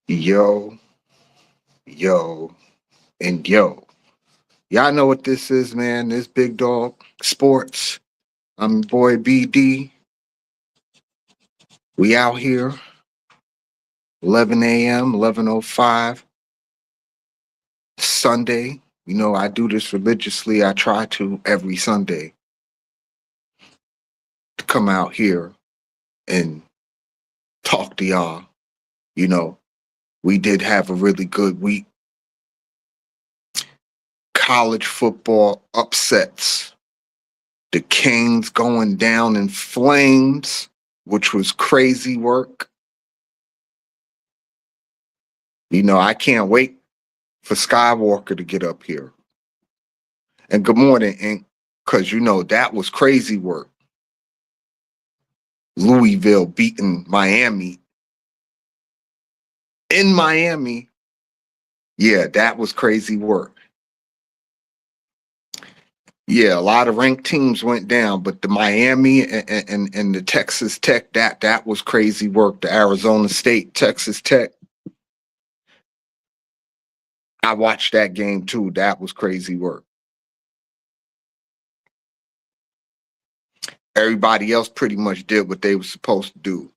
Yo, yo, and yo. Y'all know what this is, man. This Big Dog Sports. I'm your boy BD. We out here, 11 a.m., 11:05, Sunday. You know, I do this religiously. I try to every Sunday to come out here and talk to y'all. You know, we did have a really good week. College football upsets. The Kings going down in flames, which was crazy work. You know, I can't wait for Skywalker to get up here. And good morning, Inc. Because you know that was crazy work. Louisville beating Miami in Miami. Yeah, that was crazy work. Yeah, a lot of ranked teams went down, but the Miami and the Texas Tech, that was crazy work. The Arizona State, Texas Tech. I watched that game too. That was crazy work. Everybody else pretty much did what they were supposed to do.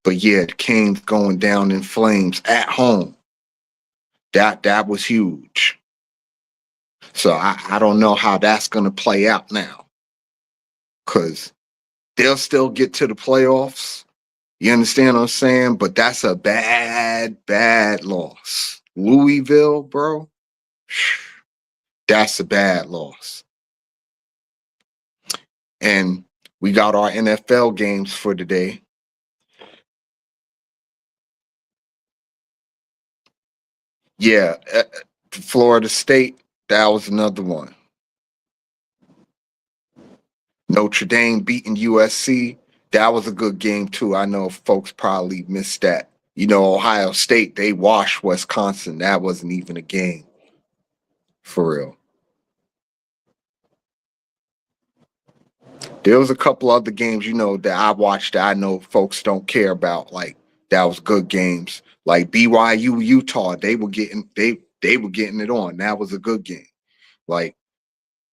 But yeah, the Kings going down in flames at home. That was huge. So I don't know how that's gonna play out now. Cause they'll still get to the playoffs. You understand what I'm saying? But that's a bad loss. Louisville, bro. That's a bad loss. And we got our NFL games for today. Yeah, Florida State, that was another one. Notre Dame beating USC, that was a good game too. I know folks probably missed that. You know, Ohio State, they washed Wisconsin. That wasn't even a game, for real. There was a couple other games, you know, that I watched that I know folks don't care about. Like that was good games. Like BYU, Utah, they were getting it on. That was a good game. Like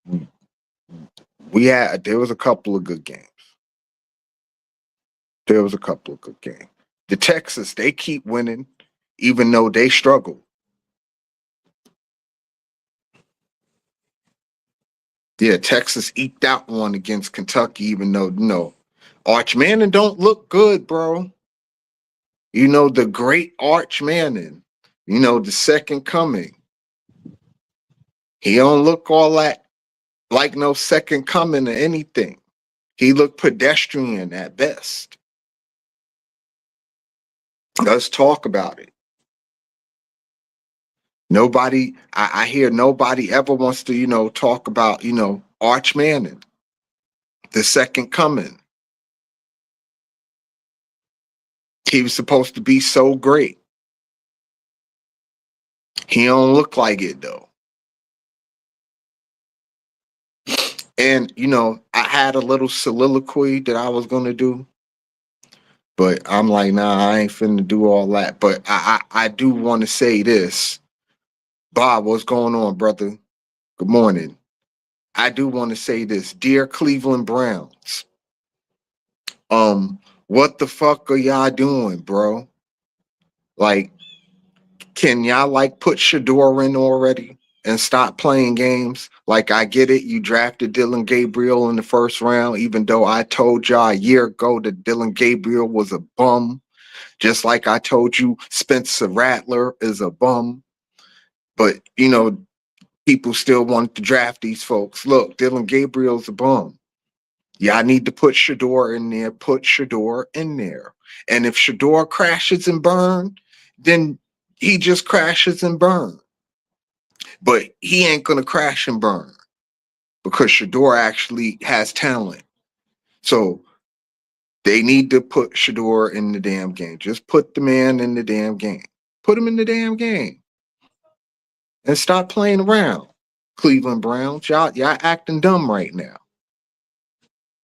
there was a couple of good games. There was a couple of good games. The Texas, they keep winning, even though they struggle. Yeah, Texas eked out one against Kentucky, even though, Arch Manning don't look good, bro. You know, the great Arch Manning, the second coming. He don't look all that like no second coming or anything. He looked pedestrian at best. Let's talk about it. I hear nobody ever wants to, talk about, Arch Manning, the second coming. He was supposed to be so great. He don't look like it though. And I had a little soliloquy that I was gonna do, but I'm like, nah, I ain't finna do all that. But I do want to say this. Bob, what's going on, brother? Good morning. I do want to say this. Dear Cleveland Browns, what the fuck are y'all doing, bro? Like, can y'all like put Shador in already and stop playing games? Like, I get it. You drafted Dylan Gabriel in the first round, even though I told y'all a year ago that Dylan Gabriel was a bum. Just like I told you, Spencer Rattler is a bum. But, people still want to draft these folks. Look, Dylan Gabriel's a bum. Yeah, I need to put Shador in there. Put Shador in there. And if Shador crashes and burn, then he just crashes and burn. But he ain't gonna crash and burn because Shador actually has talent. So they need to put Shador in the damn game. Just put the man in the damn game. Put him in the damn game and stop playing around. Cleveland Browns, y'all acting dumb right now.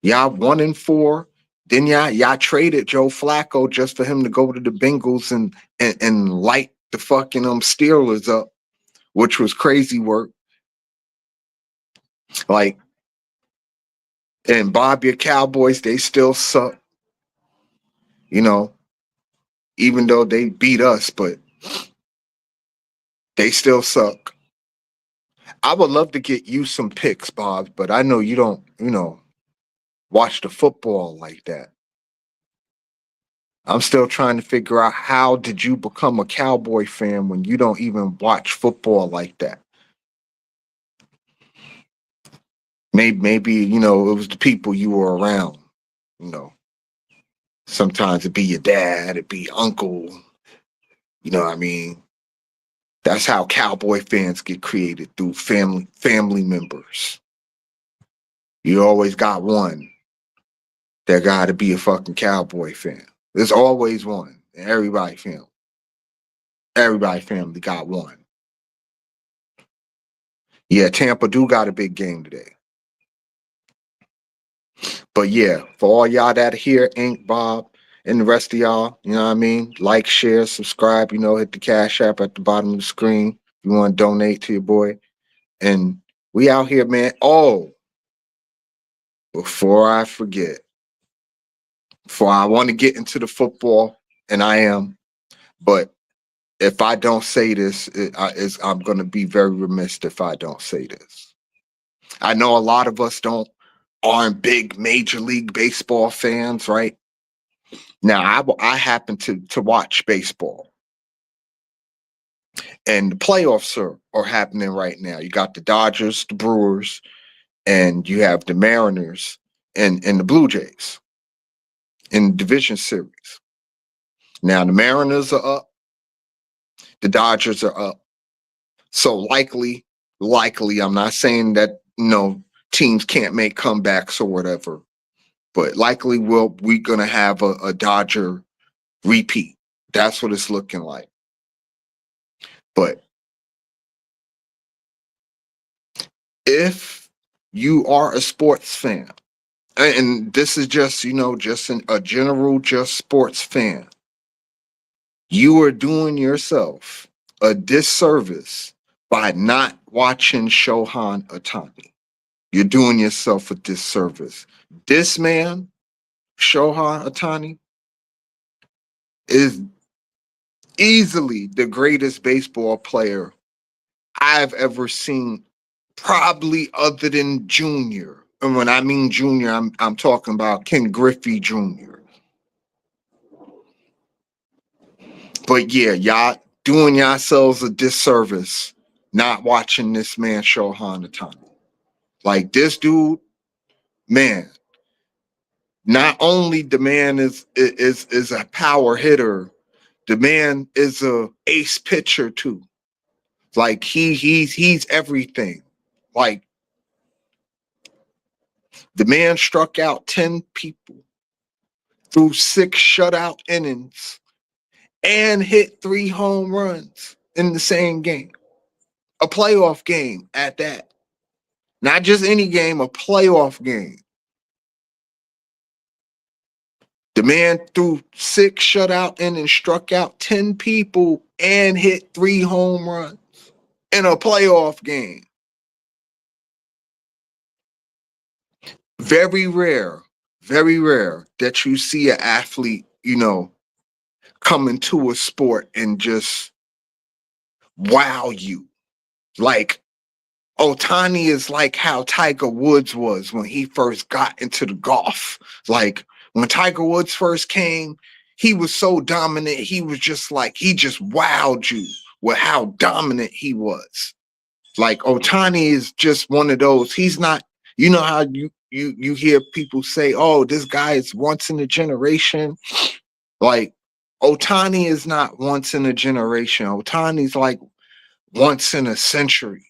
Y'all 1-4. Then y'all traded Joe Flacco just for him to go to the Bengals and light the fucking Steelers up, which was crazy work. Like, and Bob, your Cowboys, they still suck. You know, even though they beat us, but they still suck. I would love to get you some picks, Bob, but I know you don't, watch the football like that. I'm still trying to figure out how did you become a Cowboy fan when you don't even watch football like that. Maybe it was the people you were around. You know, sometimes it'd be your dad, it'd be your uncle. You know what I mean? That's how Cowboy fans get created, through family members. You always got one that got to be a fucking Cowboy fan. There's always one. Everybody family got one. Yeah, Tampa do got a big game today. But yeah, for all y'all that here, Ink, Bob, and the rest of y'all, you know what I mean? Like, share, subscribe, hit the Cash App at the bottom of the screen. If you want to donate to your boy. And we out here, man. Oh, before I forget, before I want to get into the football, and I am, but if I don't say this, I'm going to be very remiss if I don't say this. I know a lot of us aren't big Major League Baseball fans, right? Now, I happen to watch baseball, and the playoffs are happening right now. You got the Dodgers, the Brewers, and you have the Mariners and the Blue Jays in the division series. Now, the Mariners are up, the Dodgers are up. So likely, I'm not saying that teams can't make comebacks or whatever, but likely we're gonna have a Dodger repeat. That's what it's looking like. But if you are a sports fan, and this is just a general sports fan, you are doing yourself a disservice by not watching Shohei Ohtani. You're doing yourself a disservice. This man, Shohei Ohtani, is easily the greatest baseball player I've ever seen, probably other than Junior. And when I mean Junior, I'm talking about Ken Griffey Jr. But yeah, y'all doing yourselves a disservice not watching this man Shohei Ohtani. Like, this dude, man, not only the man is a power hitter, the man is a ace pitcher too. Like, he's everything. Like, the man struck out 10 people, threw 6 shutout innings, and hit 3 home runs in the same game. A playoff game at that. Not just any game, a playoff game. The man threw 6 shutout innings, struck out 10 people, and hit 3 home runs in a playoff game. Very rare that you see an athlete, come into a sport and just wow you. Like, Ohtani is like how Tiger Woods was when he first got into the golf. Like, when Tiger Woods first came, he was so dominant. He was just like, he just wowed you with how dominant he was. Like, Ohtani is just one of those. He's not, how you hear people say, oh, this guy is once in a generation. Like, Ohtani is not once in a generation. Ohtani's like once in a century.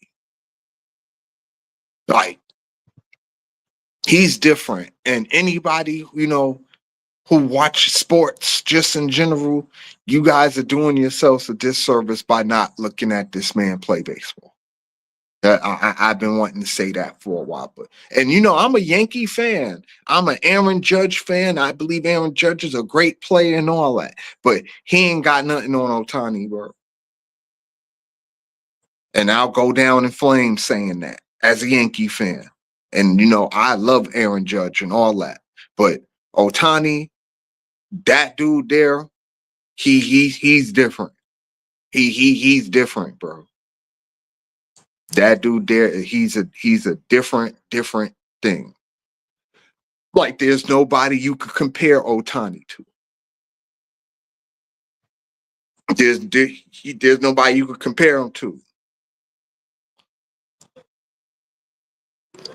Like, he's different. And anybody, who watch sports just in general, you guys are doing yourselves a disservice by not looking at this man play baseball. I've been wanting to say that for a while, but and I'm a Yankee fan. I'm an Aaron Judge fan. I believe Aaron Judge is a great player and all that, but he ain't got nothing on Otani, bro. And I'll go down in flames saying that as a Yankee fan. And I love Aaron Judge and all that, but Otani, that dude there, he's different. He's different, bro. That dude there, he's a different thing. Like there's nobody you could compare Otani to. There's nobody you could compare him to.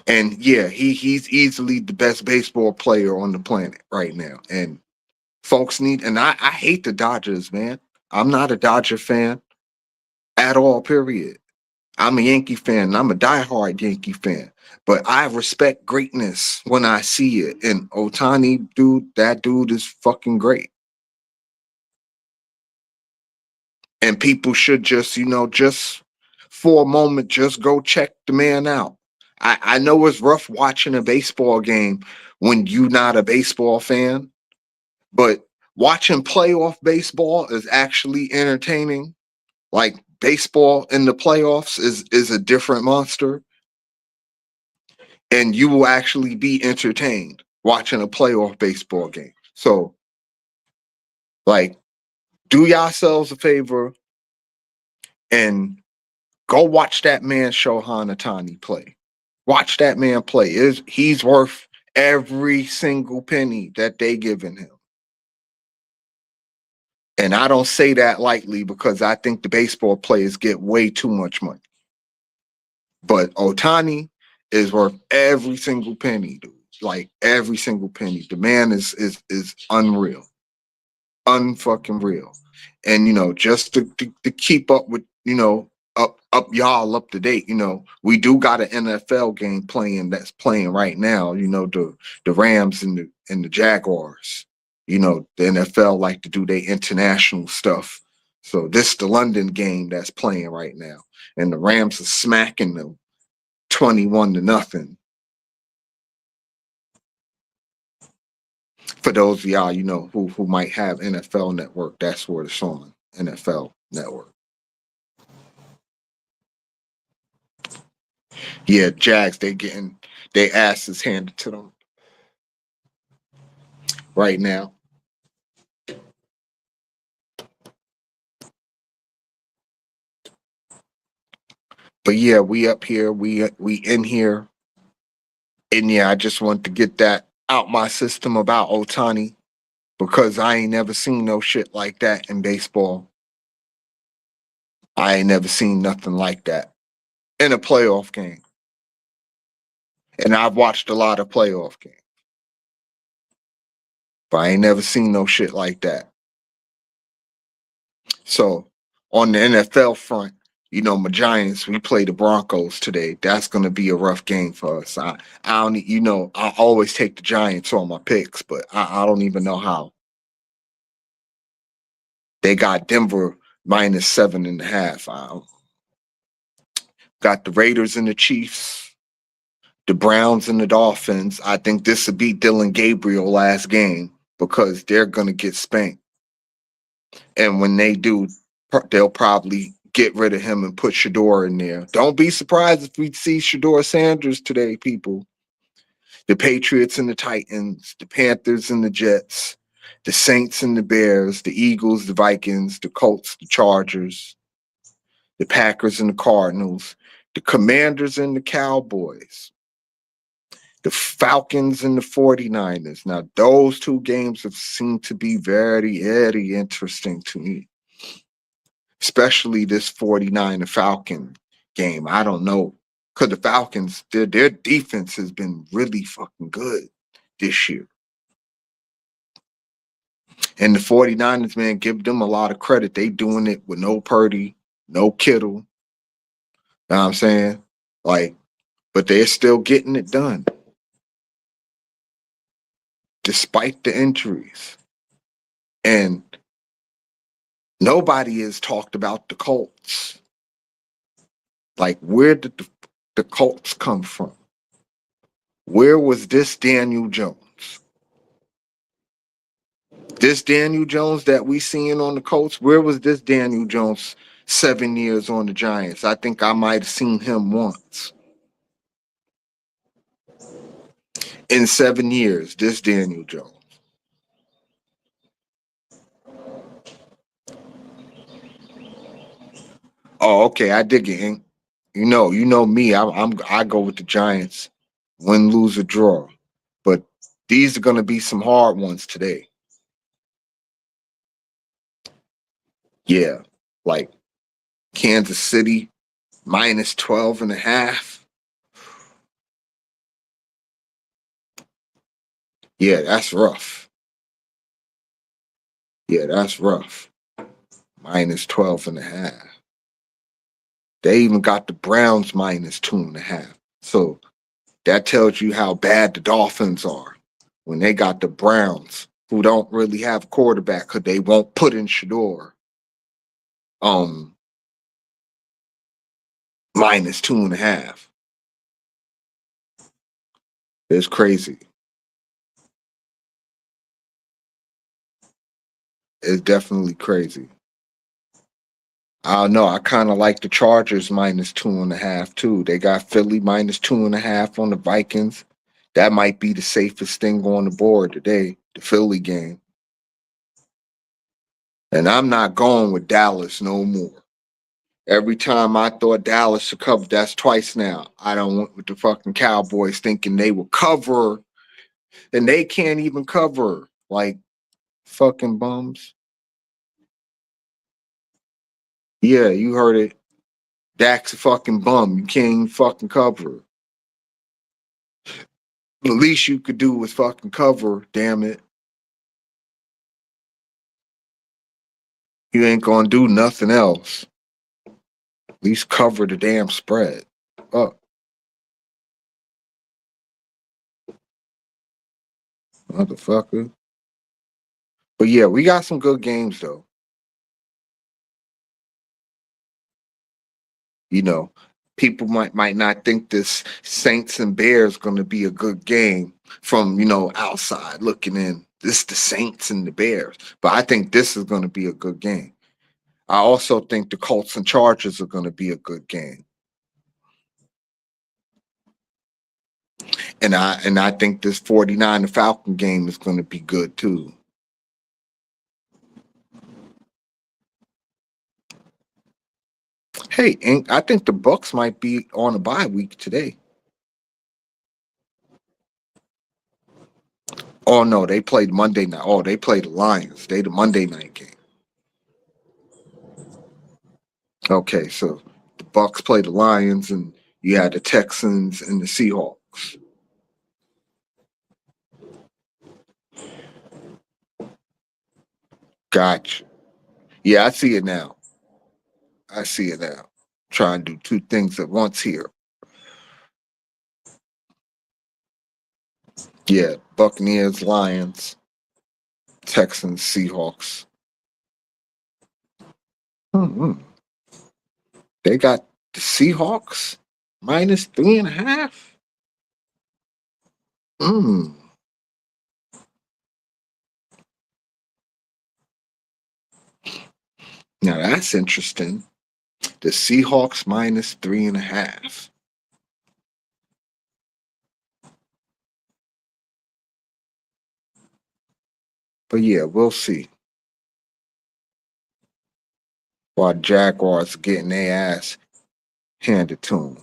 And yeah, he's easily the best baseball player on the planet right now. And folks need, and I hate the Dodgers, man. I'm not a Dodger fan at all, period. I'm a Yankee fan. I'm a diehard Yankee fan. But I respect greatness when I see it. And Otani, dude, that dude is fucking great. And people should just, just for a moment, just go check the man out. I know it's rough watching a baseball game when you're not a baseball fan, but watching playoff baseball is actually entertaining. Like baseball in the playoffs is a different monster, and you will actually be entertained watching a playoff baseball game. So, like, do yourselves a favor and go watch that man Shohei Ohtani play. Watch that man play. He's worth every single penny that they giving him. And I don't say that lightly because I think the baseball players get way too much money. But Otani is worth every single penny, dude. Like every single penny. The man is unreal. Unfucking real. And just to keep up with, up y'all up to date, we do got an NFL game that's playing right now, the Rams and the Jaguars. The NFL like to do their international stuff. So this the London game that's playing right now. And the Rams are smacking them 21-0. For those of y'all, who might have NFL Network, that's where it's on. NFL Network. Yeah, Jags, they getting their asses handed to them right now. But yeah, we up here, we in here. And yeah, I just want to get that out my system about Otani because I ain't never seen no shit like that in baseball. I ain't never seen nothing like that in a playoff game. And I've watched a lot of playoff games. But I ain't never seen no shit like that. So on the NFL front, my Giants, we play the Broncos today. That's gonna be a rough game for us. I don't, I always take the Giants on my picks, but I don't even know how. They got Denver -7.5. Got the Raiders and the Chiefs, the Browns and the Dolphins. I think this will be Dylan Gabriel last game because they're gonna get spanked. And when they do, they'll probably get rid of him and put Shador in there. Don't be surprised if we see Shador Sanders today, people. The Patriots and the Titans, the Panthers and the Jets, the Saints and the Bears, the Eagles, the Vikings, the Colts, the Chargers, the Packers and the Cardinals, the Commanders and the Cowboys, the Falcons and the 49ers. Now, those two games have seemed to be very, very interesting to me, especially this 49 Falcon game. I don't know, because the Falcons, their defense has been really fucking good this year. And the 49ers, man, give them a lot of credit. They doing it with no Purdy, no Kittle. You know what I'm saying? Like, but they're still getting it done despite the injuries. And nobody has talked about the Colts. Like, where did the Colts come from? Where was this Daniel Jones? This Daniel Jones that we seeing on the Colts, where was this Daniel Jones 7 years on the Giants? I think I might have seen him once. In 7 years, this Daniel Jones. Oh, okay, I dig it. Hank. You know me. I go with the Giants. Win, lose, or draw. But these are gonna be some hard ones today. Yeah. Like Kansas City minus 12 and a half. Yeah, that's rough. Yeah, that's rough. Minus 12 and a half. They even got the Browns minus 2.5. So that tells you how bad the Dolphins are when they got the Browns, who don't really have a quarterback because they won't put in Shador. Um, minus 2.5. It's crazy. It's definitely crazy. I don't know. I kind of like the Chargers minus 2.5 too. They got Philly minus 2.5 on the Vikings. That might be the safest thing on the board today, the Philly game. And I'm not going with Dallas no more. Every time I thought Dallas should cover, that's twice now. I don't went with the fucking Cowboys thinking they will cover, and they can't even cover. Like fucking bums. Yeah, you heard it. Dak's a fucking bum. You can't even fucking cover. The least you could do was fucking cover, damn it. You ain't gonna do nothing else. At least cover the damn spread. Up, motherfucker. But yeah, we got some good games though. You know, people might not think this Saints and Bears gonna be a good game from, outside looking in. This the Saints and the Bears. But I think this is gonna be a good game. I also think the Colts and Chargers are gonna be a good game. And I think this 49 and Falcon game is gonna be good too. Hey, and I think the Bucks might be on a bye week today. Oh no, they played Monday night. Oh, they played the Lions. They the Monday night game. Okay, so the Bucks played the Lions, and you had the Texans and the Seahawks. Gotcha. Yeah, I see it now. I see it now. Trying to do two things at once here. Yeah, Buccaneers, Lions, Texans, Seahawks. Hmm. They got the Seahawks minus 3.5. Mm. Now that's interesting. The Seahawks minus 3.5. But yeah, we'll see. While Jaguars getting their ass handed to them.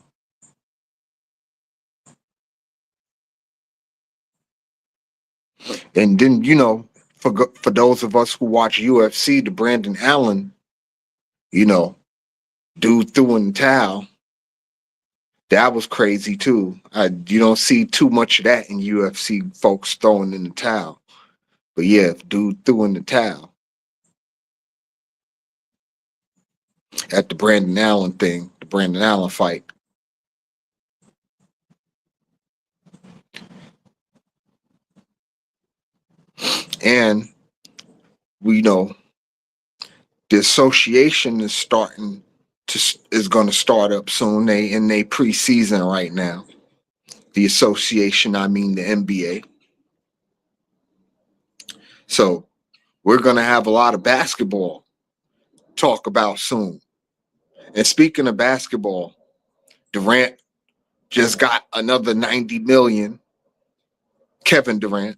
And then, for those of us who watch UFC, the Brandon Allen, you know, dude threw in the towel. That was crazy too. You don't see too much of that in UFC folks throwing in the towel. But yeah, dude threw in the towel at the Brandon Allen thing, the Brandon Allen fight. And we know the association is starting is going to start up soon. They in their preseason right now. The association, I mean the NBA. So we're going to have a lot of basketball talk about soon. And speaking of basketball, Durant just got another 90 million. Kevin Durant.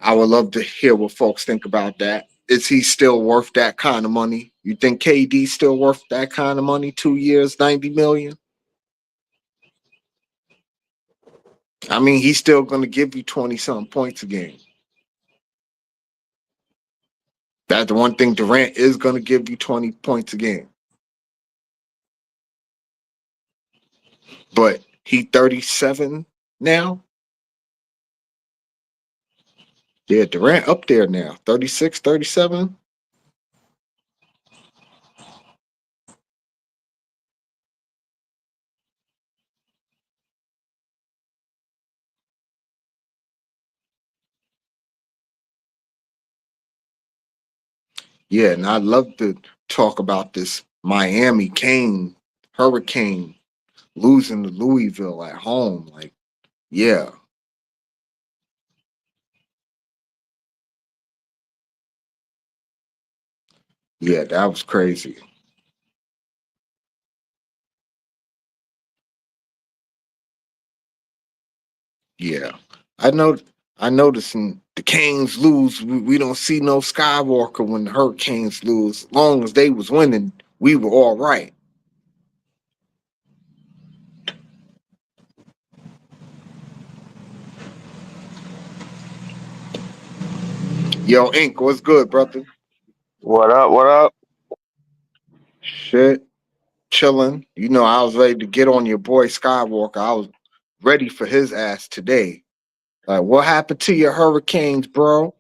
I would love to hear what folks think about that. Is he still worth that kind of money? You think KD's still worth that kind of money? 2 years, 90 million? I mean, he's still going to give you 20 something points a game. That's the one thing Durant is going to give you 20 points a game. But he 37 now? Yeah, Durant up there now. 36, 37. Yeah, and I'd love to talk about this Miami Kane Hurricane losing to Louisville at home. Like, yeah. Yeah, that was crazy. Yeah. I know I noticed when the Canes lose, we don't see no Skywalker when the Hurricanes lose. As long as they was winning, we were all right. Yo, Ink, what's good, brother? What up? What up? Shit. Chilling. You know, I was ready to get on your boy Skywalker. I was ready for his ass today. Like, what happened to your Hurricanes, bro?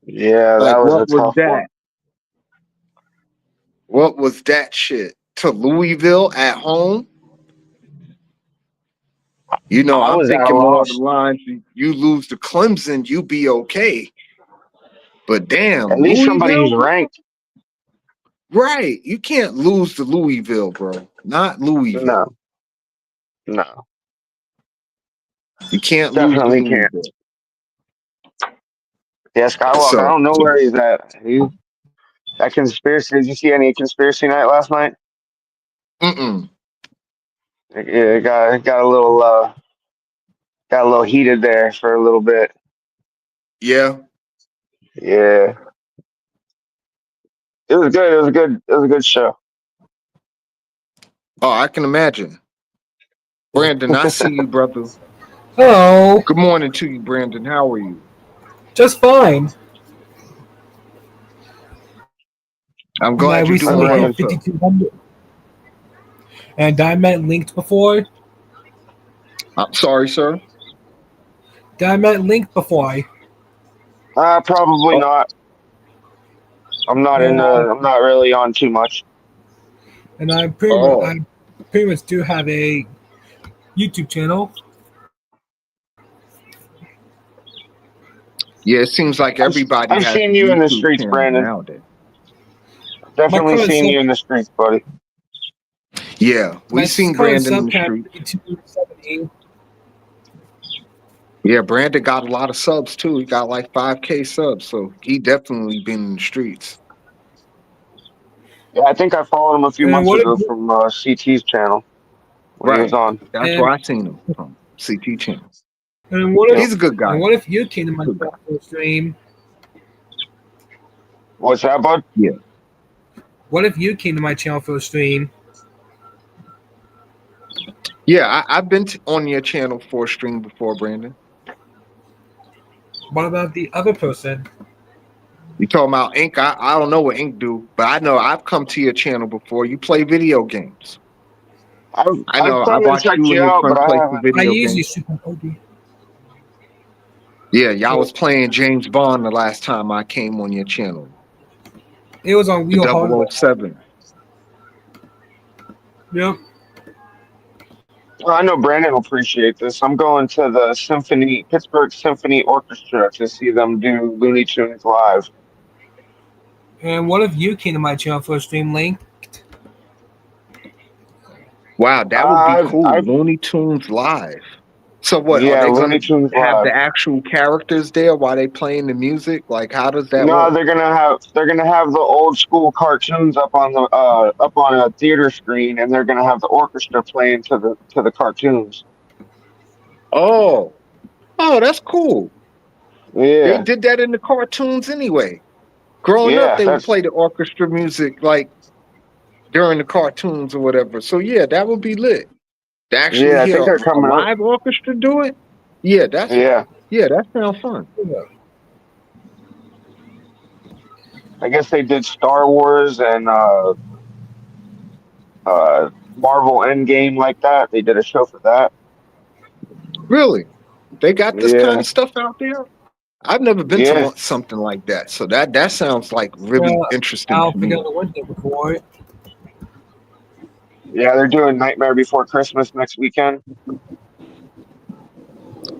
Yeah, that Like, was a what was tough that? one. What was that shit? To Louisville at home? You know, I I'm was at a thinking more of the loss. lines. You lose to Clemson, you be okay. But At damn, least somebody's Louisville, bro? ranked. Right. You can't lose to Louisville, bro. Not Louisville. No, no, You can't lose to definitely can't. Louisville. Yeah, Skywalker. I So, don't know where he's at. That conspiracy. Did you see any conspiracy night last night? mm-mm. It got a little heated there for a little bit. Yeah. Yeah, it was good. It was a good. It was a good show. Oh, I can imagine. Brandon, I see you, brother. Hello. Good morning to you, Brandon. How are you? Just fine. I'm And I glad you're I'm doing recently well, doing. hit sir. 5,200. And I met linked before. I'm sorry, sir. I met linked before. Probably Oh, not. I'm not in And, the. I'm not really on too much. and oh. I pretty much do have a YouTube channel. Yeah, it seems like I've everybody I've has a seen you in the YouTube streets, channel Brandon. nowadays. My Definitely current seen sub you in the streets, buddy. Yeah, we my seen current Brandon in sub the count streets. is 270. Yeah, Brandon got a lot of subs too. He got like 5K subs, so he definitely been in the streets. Yeah, I think I followed him a few And months what ago if from CT's channel when he was Right. on. That's and where I seen him from. CT channel. and what if Yep. He's a good guy. and what if you came to my Good guy. channel for a stream? What's that, bud? Yeah. What if you came to my channel for a stream? Yeah, I've been on your channel for a stream before, Brandon. What about the other person? You talking about Ink? I don't know what Ink do, but I know I've come to your channel before. You play video games. I've I I've know I come and watched checked you you and your out, friend but I play some haven't. I video usually games. stream on OD. Yeah, y'all So was playing James Bond the last time I came on your channel. it was on The Real Hardware. 007. Yep. Well, I know Brandon will appreciate this. I'm going to the Pittsburgh Symphony Orchestra to see them do Looney Tunes live. And what if you came to my channel for a stream link? Wow, that would be cool. I Looney Tunes live. So what are yeah, they Looney gonna Tunes have Live. the actual characters there while they playing the music? Like how does that No, work? they're gonna have the old school cartoons up on a theater screen, and they're gonna have the orchestra playing to the cartoons. Oh, oh, that's cool. They Yeah, did that in the cartoons anyway. Growing up, yeah, they would that's play the orchestra music like during the cartoons or whatever. So yeah, that would be lit. To actually yeah. I hear think they're a coming up. live orchestra do it, yeah, Yeah, that sounds fun. I guess they did Star Wars and Marvel Endgame like that. They did a show for that. Really, they got this kind Yeah, of stuff out there. I've never been to yeah, something like that, so that sounds like really Yeah, interesting to I'll forget me. the winter before it. yeah. They're doing Nightmare Before Christmas next weekend.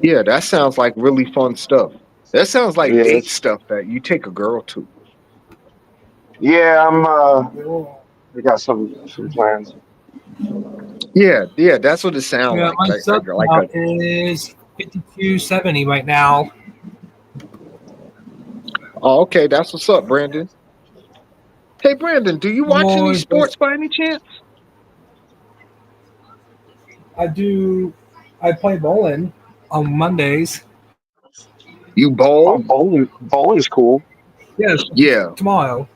Yeah, that sounds like really fun stuff. That sounds like Yeah, date stuff that you take a girl to. yeah. Oh. I got some plans. Yeah, yeah, that's what it sounds Yeah, like. my sub Like a count is 5270 right now. oh, okay, that's what's up, Brandon. Hey, Brandon, do you I'm watch any always sports by any chance? I do. I play bowling on Mondays. You Oh, bowl? bowling's cool. Yes, Yeah, tomorrow.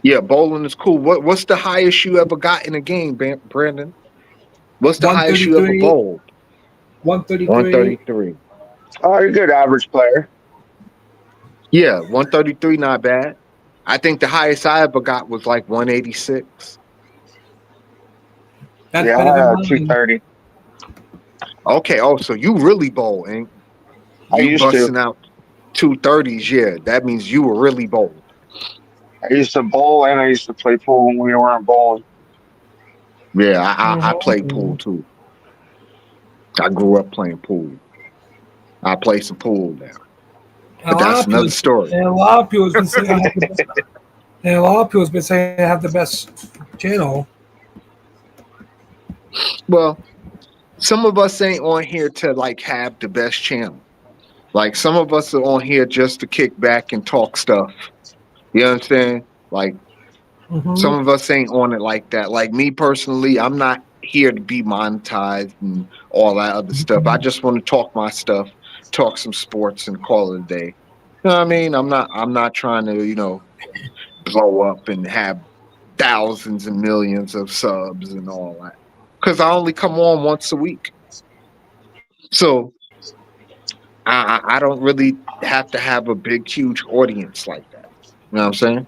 yeah, bowling is cool. What's the highest you ever got in a game, Brandon? What's the highest you ever 133. bowled? 133. 133. Oh, you're a good average player. Yeah, 133, not bad. I think the highest I ever got was like 186. That's Yeah, better I than had mine. 230. Okay, oh, so you really bowl, ain't I you used to. busting out 230s? Yeah, that means you were really bold. I used to bowl and I used to play pool when we weren't bowling. Yeah, I played pool Mhm. too. I grew up playing pool. I play some pool now, And a but lot that's of people, another story. and a lot of people's been saying I have the best. And a lot of people's been saying I have the best channel. Well, some of us ain't on here to like have the best channel. Like some of us are on here just to kick back and talk stuff. You understand? Like Hmm. some of us ain't on it like that. Like me personally, I'm not here to be monetized and all that other stuff. I just want to talk my stuff, talk some sports and call it a day. You know what I mean? I'm not trying to, blow up and have thousands and millions of subs and all that. Cause I only come on once a week. So I don't really have to have a big, huge audience like that. You know what I'm saying?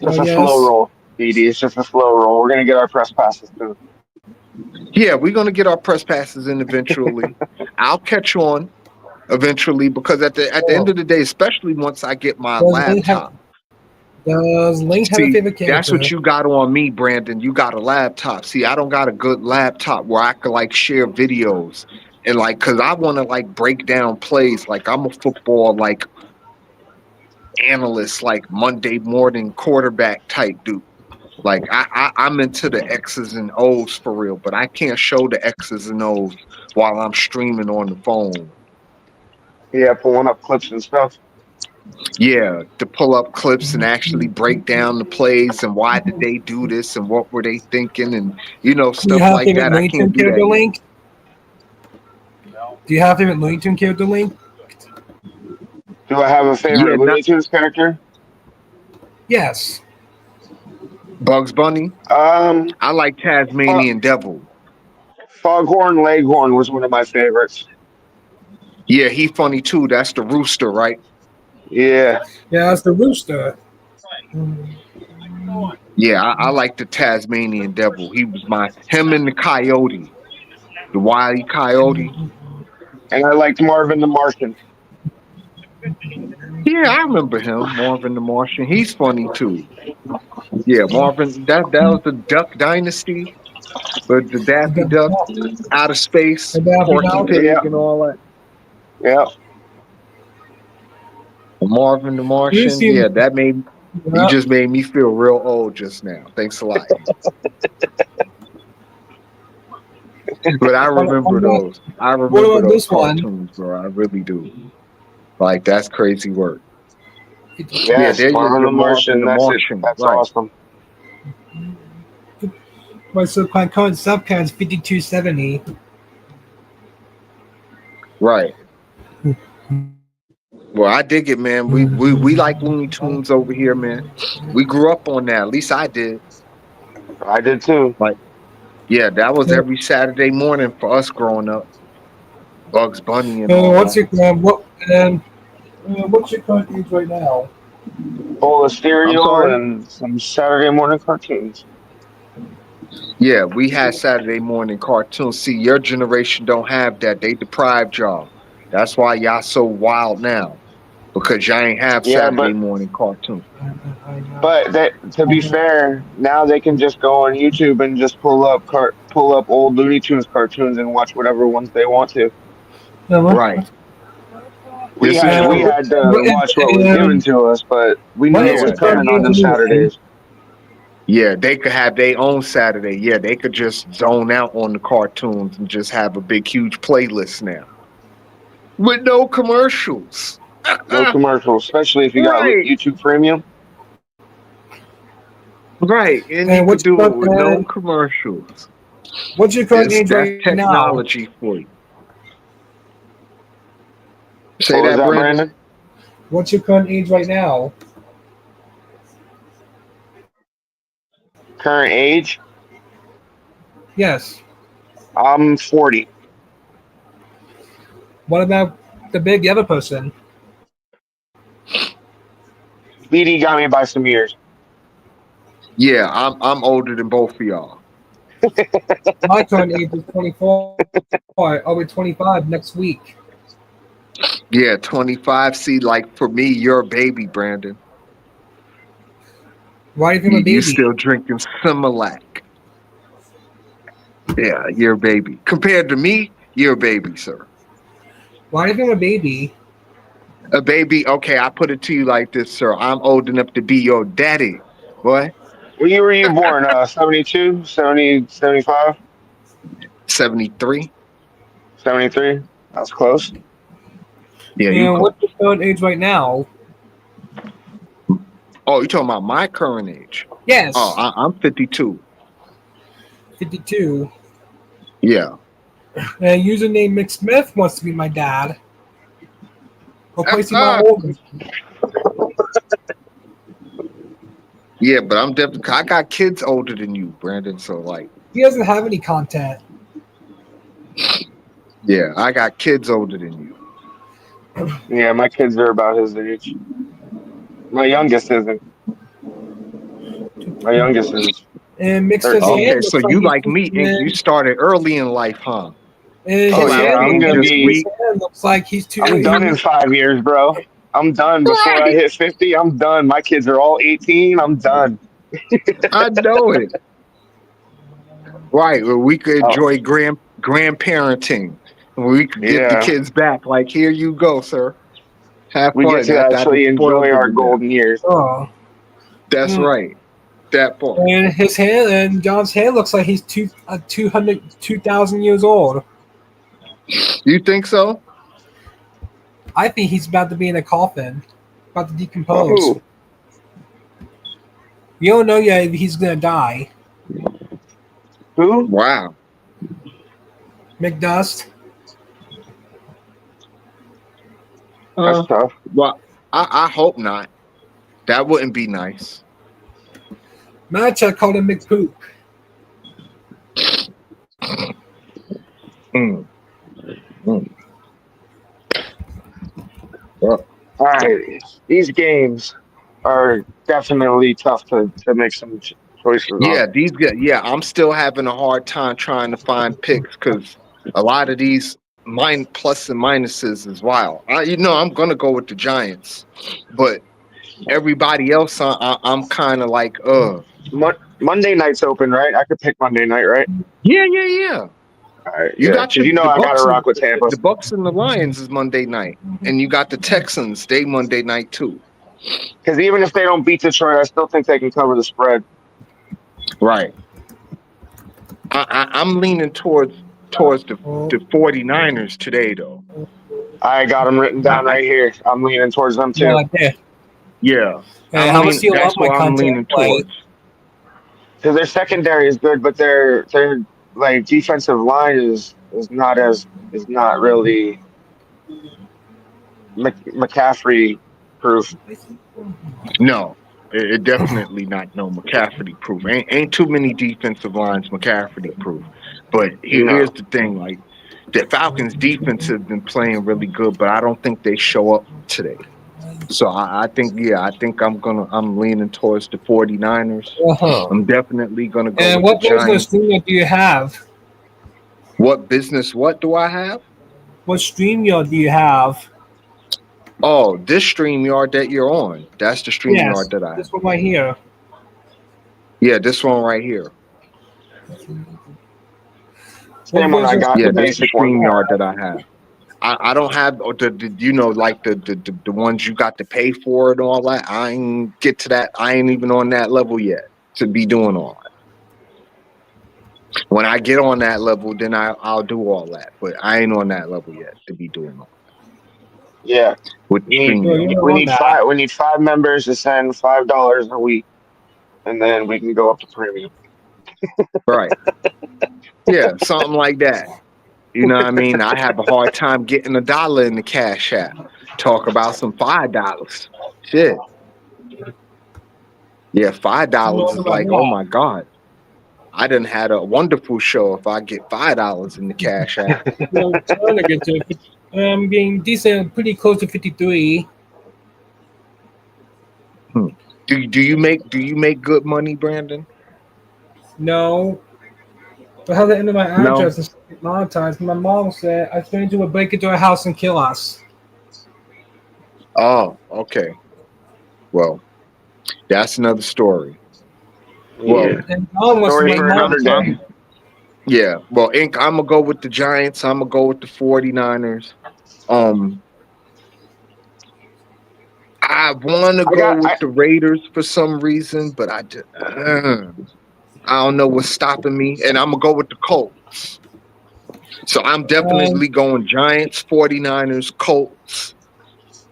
Just a slow Yes. roll, BD. It's just a slow roll. We're gonna get our press passes too. Yeah, we're gonna get our press passes in eventually. I'll catch on eventually because at the end Oh, of the day, especially once I get my does Link have laptop. Does Link have a See, favorite that's what character? you got on me, Brandon. You got a laptop. See, I don't got a good laptop where I could like share videos and like cause I want to like break down plays. Like I'm a football like analyst, like Monday morning quarterback type dude. Like I'm into the X's and O's for real, but I can't show the X's and O's while I'm streaming on the phone. Yeah, pulling up clips and stuff. Yeah, to pull up clips and actually break down the plays and why did they do this and what were they thinking and Do you stuff have a like favorite that. I Looney can't Tune do character, that yet. Link? Do you have a favorite Looney Tune character, Link? Do I have a Yeah, favorite not Looney Tunes character? Yes. Bugs Bunny. Um, I like Fo- Tasmanian Devil. Foghorn Leghorn was one of my favorites. Yeah, he funny too. That's the rooster, right? Yeah, Yeah, it's the rooster. Yeah, I like the Tasmanian Devil. He was him and the coyote, the wily coyote. and I liked Marvin the Martian. Yeah, I remember him, Marvin the Martian. He's funny too. Yeah, Marvin. That was the Duck Dynasty, but the Daffy Duck, Outer Space, The Daffy Porky Duck. Yeah, Pig, and all that. yeah. Marvin the You Martian. see Yeah, him. that made you just made me feel real old just now. Thanks a lot. But I remember those. I What remember about those this one? cartoons, bro. I really do. Like that's crazy work. Yeah, Yes, there Marvin you're the Marvin Martian. the That's it. Martian. That's Right. awesome. My so current sub count is 5270. Right. Well, I dig it, man. We like Looney Tunes over here, man. We grew up on that. At least I did. I did too. Like, yeah, that was every Saturday morning for us growing up. Bugs Bunny and all What's that. your what's your current age right now? Bowl of I'm cereal sorry. and some Saturday morning cartoons. Yeah, we had Saturday morning cartoons. See, your generation don't have that. They deprived y'all. That's why y'all so wild now. Because y'all ain't have Yeah, Saturday morning cartoons. but to be fair, now they can just go on YouTube and just pull up old Looney Tunes cartoons and watch whatever ones they want to. Right. We This is had we true. had to watch what was given to us, but we knew What it is was your Yeah, current coming that's on age them true. anyway? Saturdays. Yeah, they could have their own Saturday. Yeah, they could just zone out on the cartoons and just have a big, huge playlist now with no commercials. No commercials, especially if you got Right, YouTube Premium. right. And you And could do it with no commercials. what's your current age That's right now? technology for you. Say What was that, that, Brandon. Brandon? What's your current age right now? Current age? Yes. I'm 40. What about the big other person? BD got me by some years. Yeah, I'm older than both of y'all. My current age is 24. I'll be 25 next week. Yeah, 25. See, like for me, you're a baby, Brandon. Why do you think I'm a You baby? still drinking Similac. Yeah, you're a baby. Compared to me, you're a baby, sir. Why do you think I'm a baby? A baby, okay, I put it to you like this, sir. I'm old enough to be your daddy, boy. What year were you born? 72, 70, 75, 73. 73? That's close. Yeah, you And close. what's your current age right now? Oh, you talking about my current age? Oh, Yes, I'm 52. 52. Yeah. And username Mick Smith wants to be my dad. What place he my Ah, oldest? yeah, but I'm definitely, I got kids older than you, Brandon. So, like, He doesn't have any content. yeah, I got kids older than you. Yeah, my kids are about his age. My youngest isn't. My youngest is And Mick's his 13. Okay, hand so looks like you he's like me, and you and started early in life, huh? Oh, So his yeah, after hand I'm looks me going to like this be, week, his hand looks like he's too. I'm done in 5 years, bro. I'm done. Before I right? hit 50, I'm done. My kids are all 18. I'm done. I know it. Right, where we could Oh, enjoy grandparenting. We could give the yeah. kids back. Like, here you go, sir. Have We get fun. to After I actually just enjoy spoiled them our to death. golden years. Oh. That's right. That part. And his hand and John's hand looks like he's 2,000 years old. You think so? I think he's about to be in a coffin, about to decompose. Oh, We don't know yet if he's gonna die. who? Wow. McDust. That's Uh, tough. well, I hope not. That wouldn't be nice. Matcha called him McPoop. Mm, mm. Well, All right. These games are definitely tough to make some choices on. yeah, yeah, I'm still having a hard time trying to find picks because a lot of these plus and minuses is wild. I'm gonna go with the Giants, but everybody else, I'm kind of like, Monday night's open, right? I could pick Monday night, right? yeah, yeah, yeah. All right, You yeah, got because the I got to Bucks and rock with Tampa. the Bucks and the Lions is Monday night, and you got the Texans. They Monday night too. Because even if they don't beat Detroit, I still think they can cover the spread. Right. I'm leaning towards the 49ers today, though. I got them written down right here. I'm leaning towards them Yeah, too. like that. Yeah, How much do you love that's my what I'm content? leaning Like, towards. Because their secondary is good, but their like defensive line is not really McCaffrey proof. No, it definitely not no McCaffrey proof. Ain't too many defensive lines McCaffrey proof. But here's No. the thing: like the Falcons' defense have been playing really good, but I don't think they show up today. So I think I'm leaning towards the 49ers. uh-huh. I'm definitely gonna go And with the what business Giants. stream do you have? What business? What do I have? What stream do you have? Oh, this StreamYard that you're on. That's the Yes, StreamYard that I have. this one right here. Yeah, this one right here. What Same one I version? got, Yeah, the that's the basic one. StreamYard that I have. I don't have like the ones you got to pay for and all that. I ain't get to that. I ain't even on that level yet to be doing all that. When I get on that level, then I'll do all that. But I ain't on that level yet to be doing all Yeah. that with We need Well, StreamYard. you're on that. we need 5 members to send $5 a week, and then we can go up to premium. Right. Yeah, something like that. You know what I mean? I have a hard time getting $1 in the Cash App. Talk about some $5. Shit. Yeah, $5 is like, oh my God. I done had a wonderful show if I get $5 in the Cash App. Well, trying to get to. I'm getting decent, pretty close to 53. Do you make good money, Brandon? No, but how to enter my No. address and get monetized? My mom said a stranger would break into our house and kill us. Oh, okay. Well, that's another story. Well, Yeah. And Mom wants Story my for mom. another day. yeah. Well, Inc. I'm gonna go with the Giants. I'm gonna go with the 49ers. I want to I go got with the Raiders for some reason, but I don't know what's stopping me, and I'm gonna go with the Colts. So I'm Um, definitely going Giants, 49ers, Colts,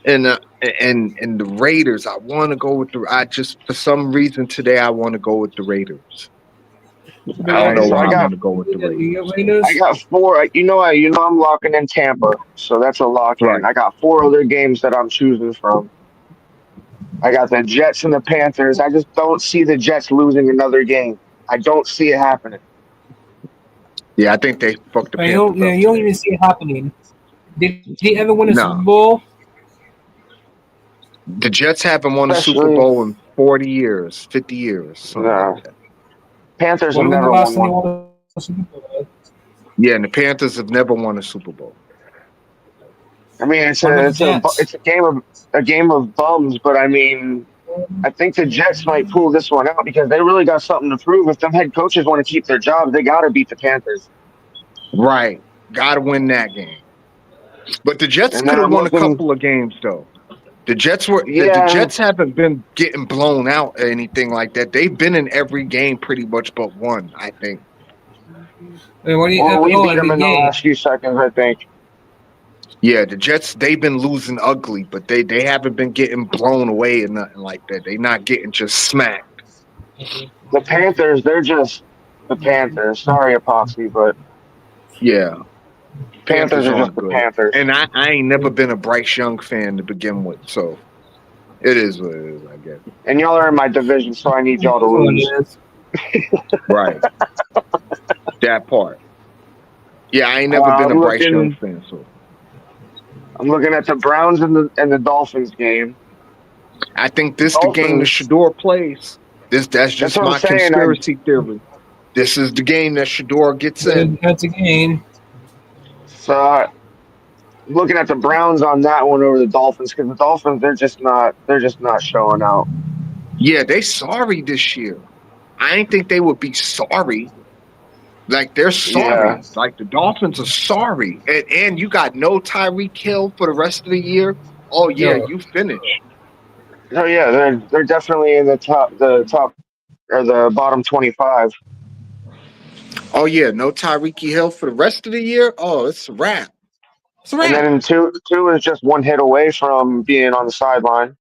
and the Raiders. I want to go with I just for some reason today I want to go with the Raiders. but I all don't right. know So why I I got want to go with the Raiders. I got four. I'm locking in Tampa, so that's a lock in. Right. I got four other games that I'm choosing from. I got the Jets and the Panthers. I just don't see the Jets losing another game. I don't see it happening. Yeah, I think they fucked the But Panthers up you don't today. even see it happening. Did he ever win a Super No, Bowl? the Jets haven't won a Super Especially, Bowl in 40 years, 50 years, something like no, that. Panthers have When was the never last won time he one. won a Super Bowl? Yeah, and the Panthers have never won a Super Bowl. I mean, What about the Jets? it's a game of bums, but I mean, I think the Jets might pull this one out because they really got something to prove. If them head coaches want to keep their jobs, they got to beat the Panthers. Right. Got to win that game. But the Jets And then could have I'm won a looking, couple of games though. The yeah, Jets haven't been getting blown out or anything like that. They've been in every game pretty much but one, I think. And what do you, well, we beat them every in the game. last few seconds, I think. Yeah, the Jets, they've been losing ugly, but they haven't been getting blown away or nothing like that. They not getting just smacked. The Panthers, they're just the Panthers. Sorry, Epoxy, but Yeah. Panthers Panthers are just aren't the good. Panthers. And I ain't never been a Bryce Young fan to begin with, so it is what it is, I guess. And y'all are in my division, so I need y'all to lose. Right. That part. Yeah, I ain't never been I'm a Bryce Young looking. fan, so I'm looking at the Browns and the Dolphins game. I think The this the game that Dolphins. Shador plays. That's That's just what I'm my saying. conspiracy theory. This is the game that Shador gets in. That's a game. So looking at the Browns on that one over the Dolphins because the Dolphins they're just not showing out. Yeah, they sorry this year. I ain't think they would be sorry. Like they're Yeah. sorry. Like the Dolphins are sorry. And you got no Tyreek Hill for the rest of the year. Oh yeah, No, you finished. Oh yeah, they're definitely in the top or the bottom 25. Oh yeah, no Tyreek Hill for the rest of the year. Oh, it's a wrap. It's a And wrap. then two is just one hit away from being on the sideline.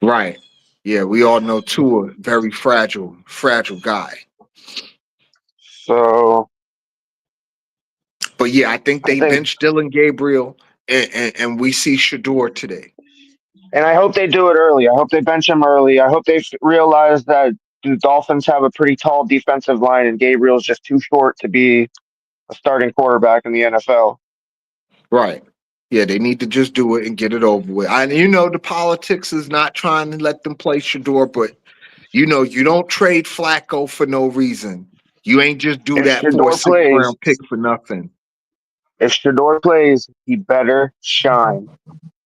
Right. Yeah, we all know Tua, very fragile, fragile guy. So But yeah, I think I they think, benched Dylan Gabriel, and we see Shador today. and I hope they do it early. I hope they bench him early. I hope they realize that the Dolphins have a pretty tall defensive line, and Gabriel's just too short to be a starting quarterback in the NFL. Right. Yeah, they need to just do it and get it over with. You know, the politics is not trying to let them play Shador, but you know, you don't trade Flacco for no reason. You ain't just do If that for a Shador sixth plays, round pick for nothing. if Shador plays, he better shine.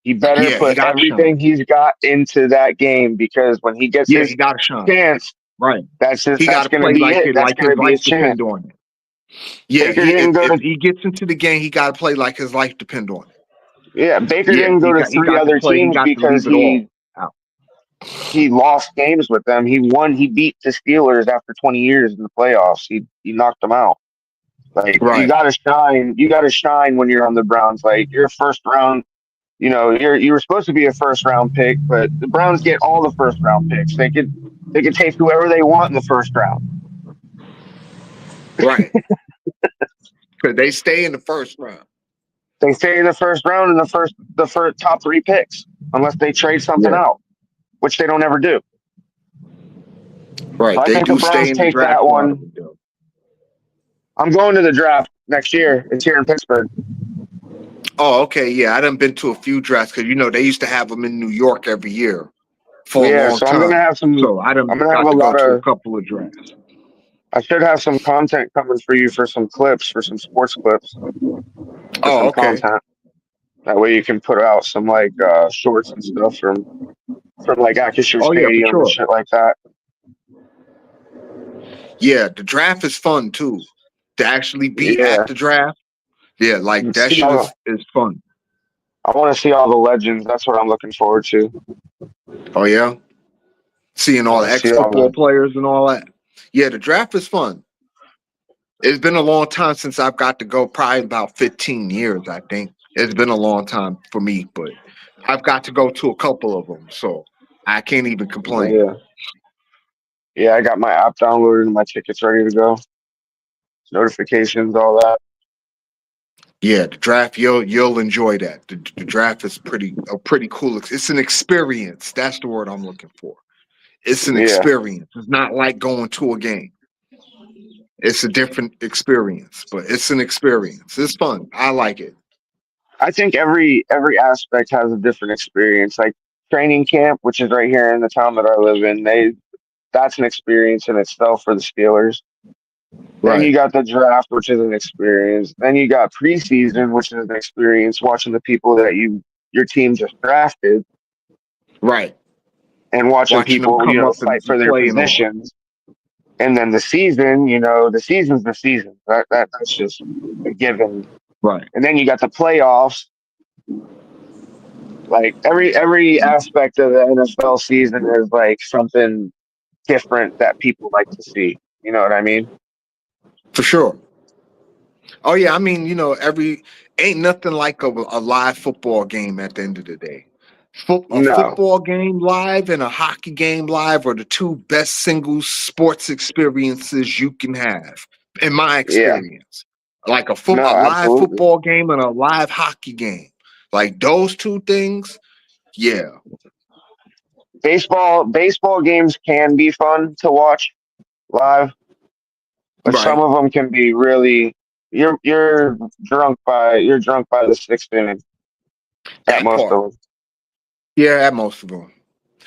He better Yeah, he put got to shine. everything he's got into that game because when he gets Yeah, his he got to shine. chance, Right. that's his. He got That's to going to play be like it. it, That's like going his to be life his chance. depend on it. Yeah, Baker didn't go if to he gets into the game, he got to play like his life depend on it. Yeah, Baker Yeah, didn't go to he three got to other play. He teams got to because leave it all out. he lost games with them. He won. He beat the Steelers after 20 years in the playoffs. He knocked them out. Like you Right. got to shine. You got to shine when you're on the Browns. Like you're first round. You were supposed to be a first round pick, but the Browns get all the first round picks. They could take whoever they want in the first round. Right. Because they stay in the first round. They stay in the first round in the first top three picks, unless they trade something Yeah. out, which they don't ever do. So Right. I They think the do stay Browns in the take draft that a lot of one. them do. I'm going to the draft next year. It's here in Pittsburgh. Oh, okay. Yeah, I done been to a few drafts because you know they used to have them in New York every year for a Yeah, long so I'm gonna time. have some. So I done I'm gonna have got a to go lot to a of. couple of drafts. I should have some content coming for you for some clips, for some sports clips, for Oh, some okay. content. That way you can put out some like shorts and stuff from like Acrisure Oh yeah, for Stadium and sure. shit like that. Yeah, the draft is fun too. To actually be at Yeah, the draft, yeah, like that see shit all. is fun. I want to see all the legends. That's what I'm looking forward to. Oh yeah, seeing I all want the to ex see all football the. players and all that. Yeah, the draft is fun. It's been a long time since I've got to go. Probably about 15 years, I think. It's been a long time for me, but I've got to go to a couple of them, so I can't even complain. Yeah, yeah. I got my app downloaded and my tickets ready to go. Notifications, all that. Yeah, the draft you'll enjoy that. The draft is pretty cool. It's an experience. That's the word I'm looking for. It's an Yeah, experience. It's not like going to a game. It's a different experience, but it's an experience. It's fun. I like it. I think every aspect has a different experience. Like training camp, which is right here in the town that I live in, that's an experience in itself for the Steelers. Then you Right, got the draft, which is an experience. Then you got preseason, which is an experience watching the people that your team just drafted right. and watching Watching them people, come up fight for and their play and all. positions. And then the season, the season's the season. That's just a given. Right, And then you got the playoffs. Like every aspect of the NFL season is like something different that people like to see. You know what I mean? for sure. Oh yeah, I mean, you know, every ain't nothing like a live football game at the end of the day. A No. football game live and a hockey game live are the two best single sports experiences you can have, in my Yeah. experience. Like No, a live absolutely. football game and a live hockey game. Like those two things, yeah, Baseball games can be fun to watch live, but some right. of them can be really you're drunk by the sixth inning at That most part. of them. Yeah, at most of them.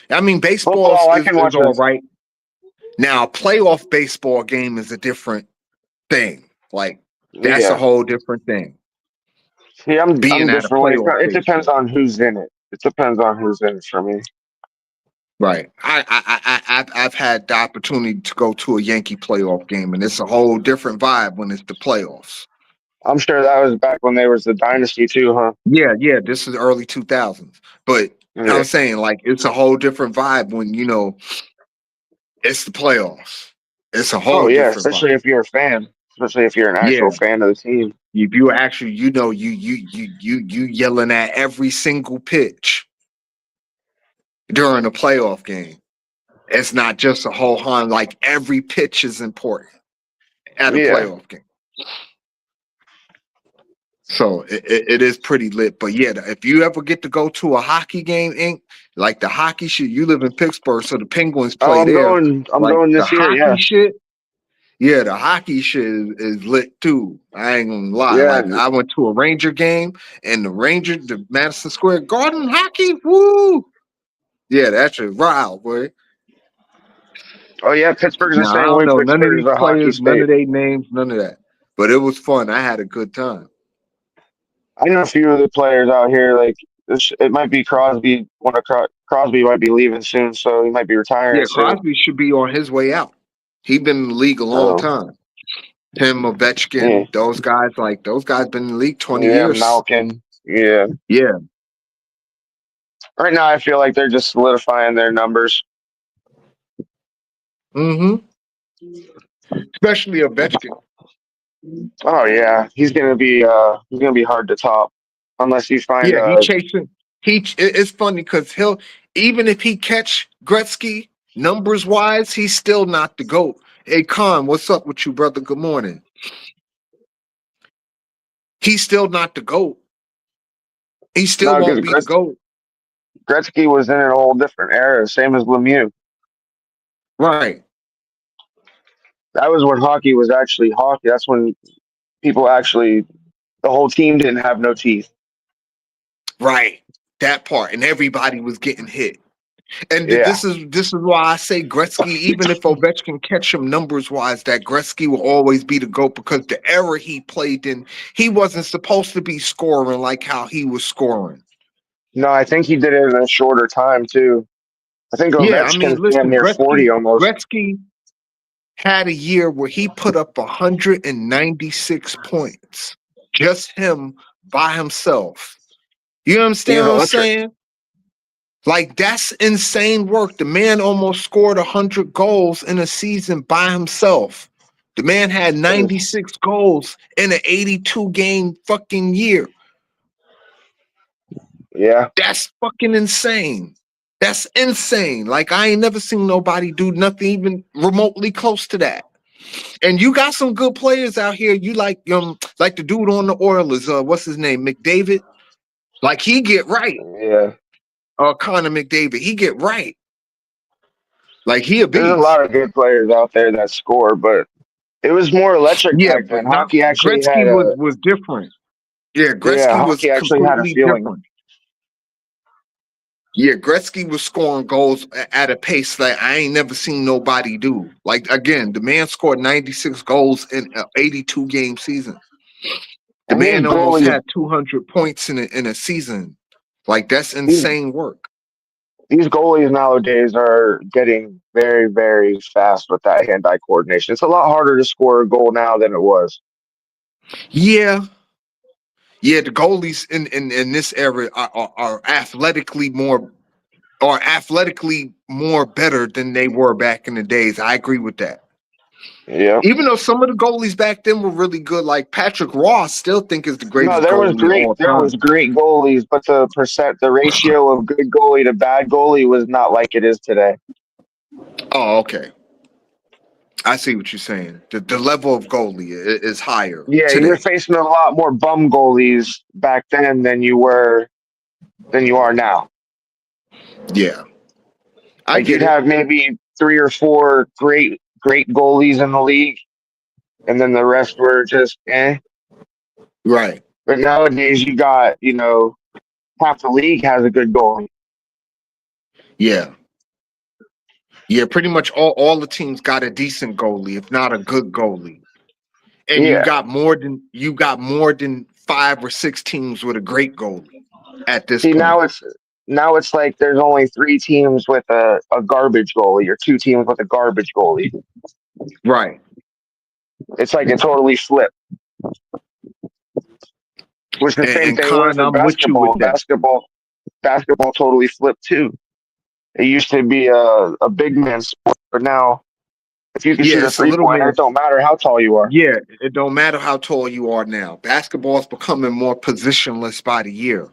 I mean, baseball Football, I can is watch all this. right. Now, a playoff baseball game is a different thing. Like that's a Yeah. whole different thing. See, I'm Being at a different when playoff it depends baseball on game. who's in it. It depends on who's in it for me. Right. I've had the opportunity to go to a Yankee playoff game, and it's a whole different vibe when it's the playoffs. I'm sure that was back when they was the dynasty too, huh? Yeah, yeah. This is early 2000s, but Yeah. I'm saying like it's a whole different vibe when it's the playoffs. It's a Oh whole yeah, different especially vibe. if you're a fan, especially if you're an actual Yeah. fan of the team. If you actually, you yelling at every single pitch during a playoff game. It's not just a whole hunt. Like every pitch is important at a Yeah. playoff game. So it is pretty lit. But yeah, if you ever get to go to a hockey game, Inc., like the hockey shit, you live in Pittsburgh, so the Penguins Oh, play there. I'm Like going the this year. hockey Yeah. shit, yeah, the hockey shit is lit too. I ain't gonna lie. Yeah. Like I went to a Ranger game and the Madison Square Garden hockey, woo! Yeah, that's a wild, boy. Oh yeah, Pittsburgh's the Now I same don't way. know none of Pittsburgh's these a hockey players, none state. of their names, none of that. But it was fun. I had a good time. I know a few of the players out here. Like it might be Crosby. Crosby might be leaving soon, so he might be retiring Yeah, soon. Crosby should be on his way out. He been in the league a long So time. Him, yeah, Ovechkin, those guys been in the league 20 yeah, years. Malkin. Yeah. Yeah. Right now, I feel like they're just solidifying their numbers. Mm-hmm. Especially Ovechkin. Oh yeah, he's gonna be hard to top unless you find Yeah, he chasing. It's funny because he'll even if he catch Gretzky numbers wise, he's still not the GOAT. Hey Khan, what's up with you, brother? Good morning. He's still not the GOAT. He still no, won't because be the GOAT. Gretzky was in a whole different era, same as Lemieux. Right. That was when hockey was actually hockey. That's when people actually the whole team didn't have no teeth. Right. That part. And everybody was getting hit. And Yeah. this is why I say Gretzky, even if Ovechkin catch him numbers wise, that Gretzky will always be the GOAT because the era he played in, he wasn't supposed to be scoring like how he was scoring. No, I think he did it in a shorter time too. I think Yeah, I mean, Ovechkin's damn listen, near 40 almost. Gretzky had a year where he put up 196 points. Just him by himself. You He's understand what I'm electric. saying? Like that's insane work. The man almost scored 100 goals in a season by himself. The man had 96 goals in an 82 game fucking year. Yeah. That's fucking insane. That's insane. Like I ain't never seen nobody do nothing even remotely close to that. And you got some good players out here. You like the dude on the Oilers, what's his name? McDavid? Like he get right. Yeah. Connor McDavid, he get right. Like he a There's a beast. lot of good players out there that score, but it was more electric Yeah, back but then. not Hockey actually Gretzky had a was different. Yeah, yeah, Gretzky was hockey actually had a completely feeling. different. Yeah, Gretzky was scoring goals at a pace that I ain't never seen nobody do. Like again, the man scored 96 goals in an 82 game season. The And man almost had 200 points in a season. Like that's these insane work. these goalies nowadays are getting very, very fast with that hand-eye coordination. It's a lot harder to score a goal now than it was. Yeah. Yeah, the goalies in this era are athletically more better than they were back in the days. I agree with that. Yeah. Even though some of the goalies back then were really good, like Patrick Ross, still think is the No, greatest goalie of all there was time. great goalies, but the ratio of good goalie to bad goalie was not like it is today. Oh, okay. I see what you're saying. The level of goalie is higher Yeah, you were today. facing a lot more bum goalies back then than you are now. Yeah, I Like you'd get it. have maybe three or four great goalies in the league, and then the rest were just eh. Right. But nowadays you got, half the league has a good goalie. Yeah. Yeah, pretty much all the teams got a decent goalie, if not a good goalie. And Yeah. you got more than 5 or 6 teams with a great goalie at this See point. now it's like there's only 3 teams with a garbage goalie or 2 teams with a garbage goalie. Right. It's like it totally flipped. Which the same And thing was Con, with I'm with you with basketball. that. Basketball totally flipped too. It used to be a big man sport, but now if you can Yeah, shoot a it's a little 3-pointer, more. it don't matter how tall you are. Yeah, it don't matter how tall you are now. Basketball is becoming more positionless by the year.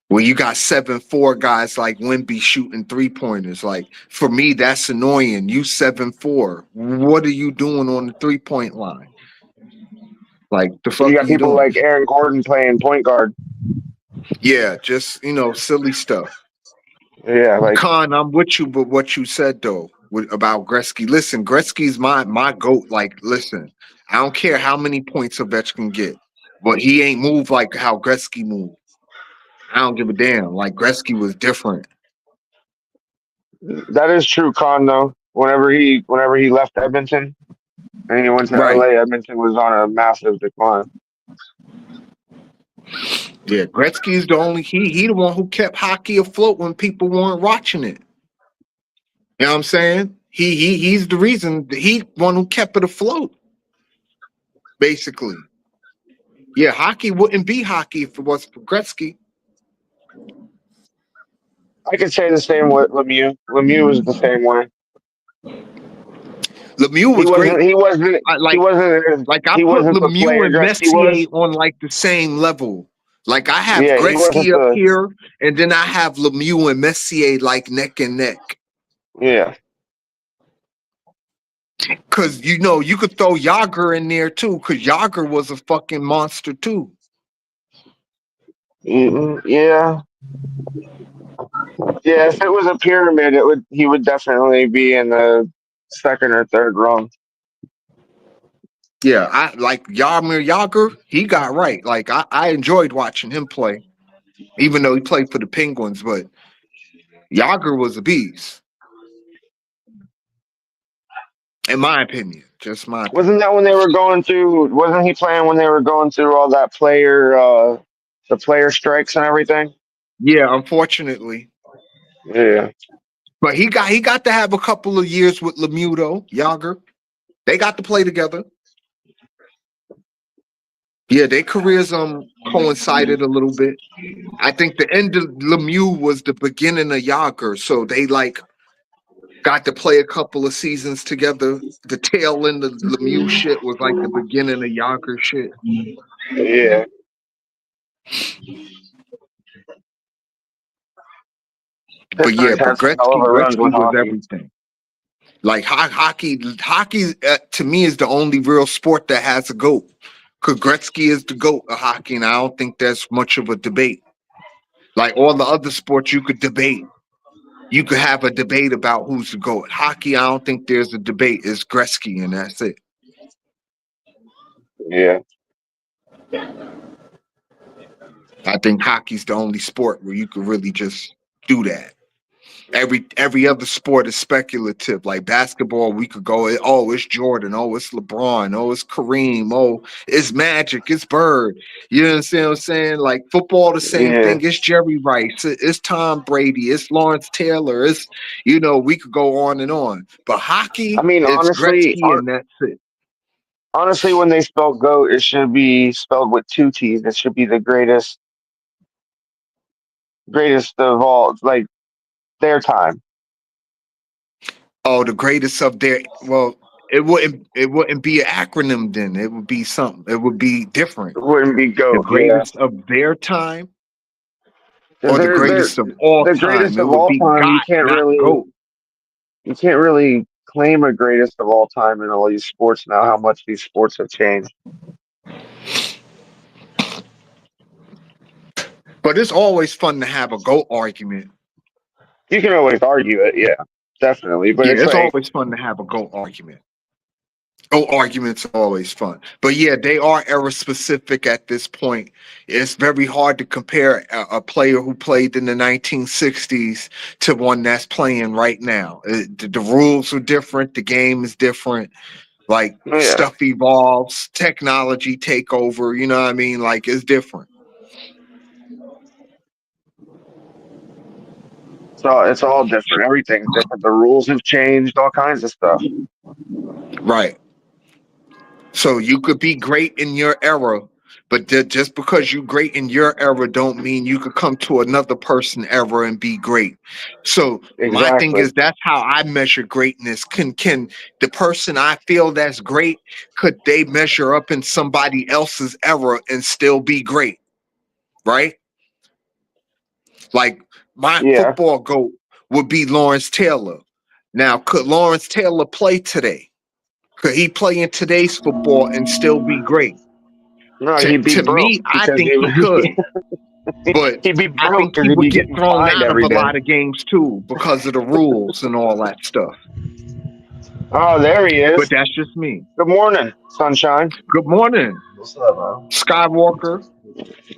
Well, you got 7'4" guys like Wimby shooting 3-pointers. Like for me, that's annoying. You 7'4". What are you doing on the 3-point line? Like the You fuck are got you people doing? like Aaron Gordon playing point guard. Yeah, just silly stuff. Yeah, like Con, I'm with you, but what you said though about Gretzky. Listen, Gretzky's my goat. Like, listen, I don't care how many points Ovechkin get, but he ain't moved like how Gretzky moved. I don't give a damn. Like Gretzky was different. that is true, Con though. Whenever he left Edmonton and he went to Right. LA, Edmonton was on a massive decline. Yeah, Gretzky's the only he the one who kept hockey afloat when people weren't watching it. You know what I'm saying? He's the reason he one who kept it afloat. Basically. Yeah, hockey wouldn't be hockey if it wasn't for Gretzky. I could say the same with Lemieux. Lemieux was the same way. Lemieux He was wasn't. great. He wasn't. I He like wasn't. like I He put wasn't the Lemieux player and Gretzky Messier was. on like the same level. Like I have Yeah, he wasn't Gretzky up the. here, and then I have Lemieux and Messier like neck and neck. Yeah. Cause you could throw Yager in there too, cause Yager was a fucking monster too. Yeah. Yeah. If it was a pyramid, it would. He would definitely be in the second or third rung. Yeah, I like Yarmir Yager. He got right. Like I enjoyed watching him play, even though he played for the Penguins. But Yager was a beast, in my opinion. Just my Wasn't opinion. that when they were going through? Wasn't he playing when they were going through all that the player strikes and everything? Yeah, unfortunately. Yeah. But he got to have a couple of years with Lemieux though, Yager. They got to play together. Yeah, their careers coincided a little bit. I think the end of Lemieux was the beginning of Yager, so they like got to play a couple of seasons together. The tail end of Lemieux shit was like the beginning of Yager shit. Yeah. But yeah, Pittsburgh's but had some hell of Gretzky, a runs Gretzky with was hockey. everything. Like hockey to me is the only real sport that has a goat. Cause Gretzky is the goat of hockey, and I don't think there's much of a debate. Like all the other sports, you could debate. You could have a debate about who's the GOAT. Hockey, I don't think there's a debate. It's Gretzky, and that's it. Yeah. I think hockey's the only sport where you could really just do that. Every other sport is speculative. Like basketball, we could go, oh, it's Jordan, oh, it's LeBron, oh, it's Kareem, oh, it's Magic, it's Bird. You know what I'm saying? Like football, the same Yeah. thing. It's Jerry Rice, it's Tom Brady, it's Lawrence Taylor, it's we could go on and on. But I hockey, mean, it's Gretzky, and that's it. honestly, when they spell goat, it should be spelled with 2 T's. It should be the greatest of all, like their time. Oh, the greatest of their it wouldn't be an acronym then. It would be something. It would be different. It wouldn't be The goat. Yeah. greatest of their time Because or the greatest of all the time. greatest It of would all be time. God, not GOAT. You can't really claim a greatest of all time in all these sports now. How much these sports have changed. But it's always fun to have a GOAT argument. You can always argue it, yeah, definitely. But Yeah, it's it's like, always fun to have a GOAT argument. GOAT arguments are always fun. But yeah, they are era specific at this point. It's very hard to compare a player who played in the 1960s to one that's playing right now. The rules are different. The game is different. Like yeah, stuff evolves, technology take over. You know what I mean? Like it's different. So it's all different. Everything's different. The rules have changed. All kinds of stuff. Right. So you could be great in your era, but just because you great in your era don't mean you could come to another person era and be great. So my thing Exactly. is that's how I measure greatness. Can the person I feel that's great, could they measure up in somebody else's era and still be great? Right? Like my Yeah. football GOAT would be Lawrence Taylor. Now, could Lawrence Taylor play today? Could he play in today's football and still be great? No, To, he'd be to broke me, I because think he could, but he'd be I broke think because he he'd would be get getting thrown fined out of every a day. lot of games too because of the rules and all that stuff. Oh, there he But is. that's just me. Good morning, sunshine. Good morning, What's up, man? Skywalker.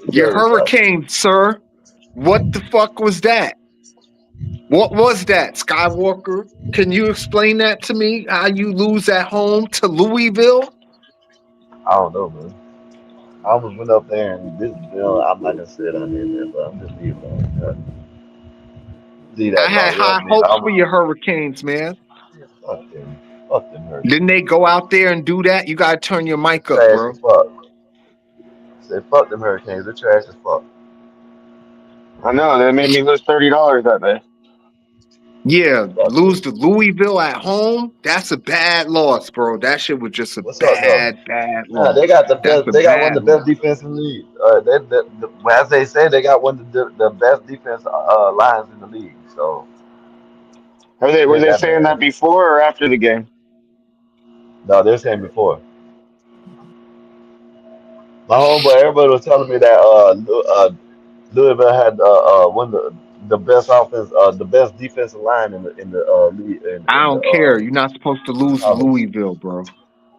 What's Your up with y'all? hurricane, sir. What the fuck was that? What was that, Skywalker? Can you explain that to me? How you lose at home to Louisville? I don't know, man. I almost went up there and this, I'm not gonna say it on here, but I'm just leave it on. Leave I that had alone. You know high what I mean? I hopes for almost, your Hurricanes, man. fuck them. Fuck them Didn't hurricanes. they go out there and do that? You gotta turn your mic up, Trash bro. as fuck. Say fuck them hurricanes. They're trash as fuck. I know they made me lose $30 that day. Yeah, Fuck lose them. to Louisville at home. That's a bad loss, bro. That shit was just a What's up, though? bad Nah, loss. they got the That's best. a They got one bad of the best loss. defense in the league. Well, as they say, they got one of the best defense lines in the league. So it Were ain't they that saying bad. that before or after the game? No, they're saying before. My homeboy, everybody was telling me that Louisville had one of the best offense, the best defensive line in the league I in the don't care. You're not supposed to lose to college. Louisville, bro.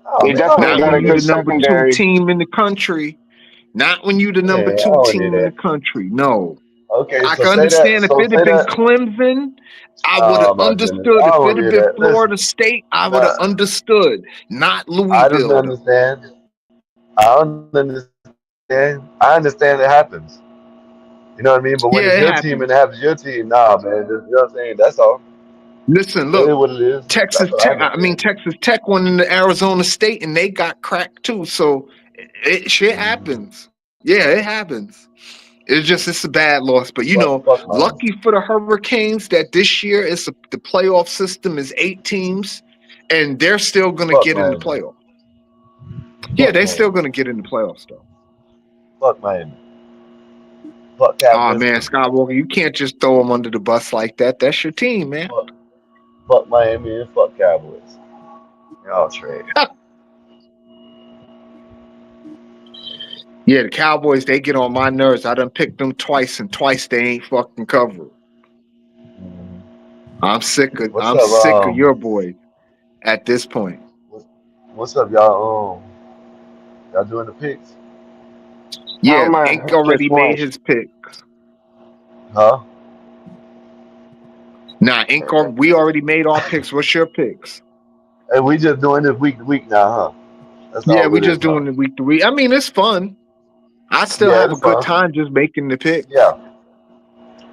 Oh They man, I don't definitely Not want got to when a you hear good the that. number two secondary. team in the country. Not when you the number Man, I two don't want to hear team in the that. country. No. Okay, I so can say that. understand if So it had say been that. Clemson, I would have Oh my goodness, understood. I If don't it want to had hear been that. Listen, Florida State, I would have nah, understood. Not I don't Louisville, though. understand. I don't understand. I understand it happens. You know what I mean? But when it's your Yeah, it team and it happens. happens to your team, nah, man. You know what I'm saying? That's all. Listen, It is look, what it is. That's Texas what I Tech. I mean, understand. Texas Tech won in the Arizona State, and they got cracked too. So shit Mhm. happens. Yeah, it happens. It's a bad loss, but Fuck mine. lucky for the Hurricanes that this year the playoff system is 8 teams, and they're still gonna Fuck get in the Miami. playoff. Yeah, Fuck they're still Miami. gonna get in the playoffs though. Fuck Miami. Fuck Oh Cowboys man, too. Skywalker, you can't just throw them under the bus like that. That's your team, man. Fuck, fuck Miami and fuck Cowboys. Y'all trash. Yeah, the Cowboys, they get on my nerves. I done picked them twice, and twice they ain't fucking covered. Mhm. I'm sick of What's I'm up? sick of your boys at this point. What's, what's up, y'all? Y'all doing the picks? How Yeah, am I? Ink already Just made once. his pick. Huh? Nah, Ink, we already made our picks. What's your picks? And we just doing this week to week now, huh? That's Yeah, all we it is, just huh? doing the week to week. I mean, it's fun. I still Yeah, have a it's good fun. time just making the picks. Yeah.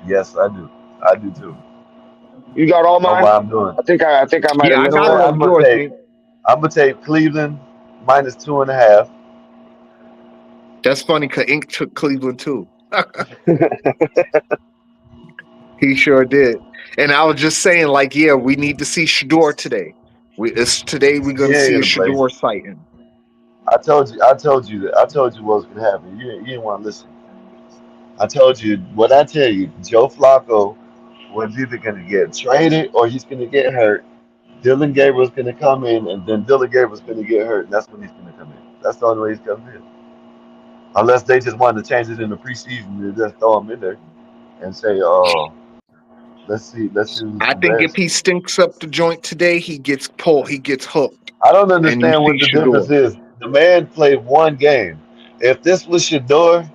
Yes, I do. I do too. You got all Know mine. what I'm doing. I think I might Yeah, have I You know missed got what? that. all of yours, Ink. I'm gonna take Cleveland -2.5. That's funny because Ink took Cleveland too. He sure did. And I was just saying, like, yeah, we need to see Shador today. It's today we're He gonna ain't see a gonna play. Shador sighting. I told you what was gonna happen. You didn't want to listen. I told you what I tell you. Joe Flacco was either gonna get traded or he's gonna get hurt. Dylan Gabriel's gonna come in, and then Dylan Gabriel's gonna get hurt, and that's when he's gonna come in. That's the only way he's coming in. Unless they just wanted to change it in the preseason and just throw him in there and say, "Oh, let's see who's I the think if best." he stinks up the joint today, he gets pulled, he gets hooked, I don't and you understand see what the Shador. difference is. The man played one game. If this was Shador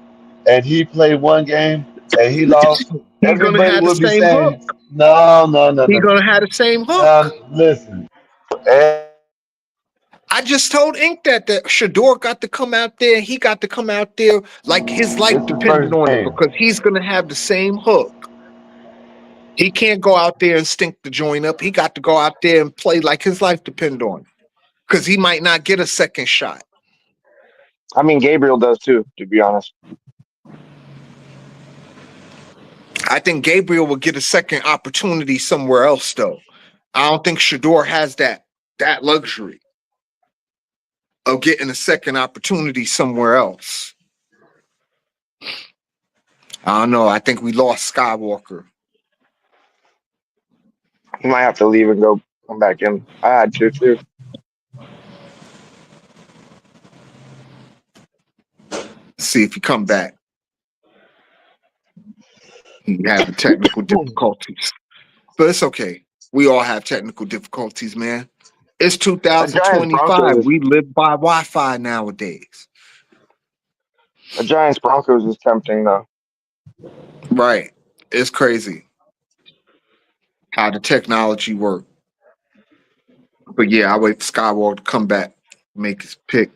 and he played one game and he lost, He's gonna everybody have the would be same hook. saying, "No, no, no, He's no, no, gonna have the same hook. no." Listen, and I just told Ink that Shador got to come out there. He got to come out there like his life it's his depended first on it game. because he's gonna have the same hook. He can't go out there and stink the joint up. He got to go out there and play like his life depend on it. Because he might not get a second shot. I mean, Gabriel does too, to be honest. I think Gabriel will get a second opportunity somewhere else, though. I don't think Shador has that luxury of getting a second opportunity somewhere else. I don't know. I think we lost Skywalker. He might have to leave and come back in. I had to too. See if he come back. He having technical difficulties. But it's okay. We all have technical difficulties, man. It's The Giants 2025. Broncos. We live by Wi-Fi nowadays. The Giants Broncos is tempting though. Right. It's crazy how the technology works. But yeah, I wait for Skywalker to come back, make his pick.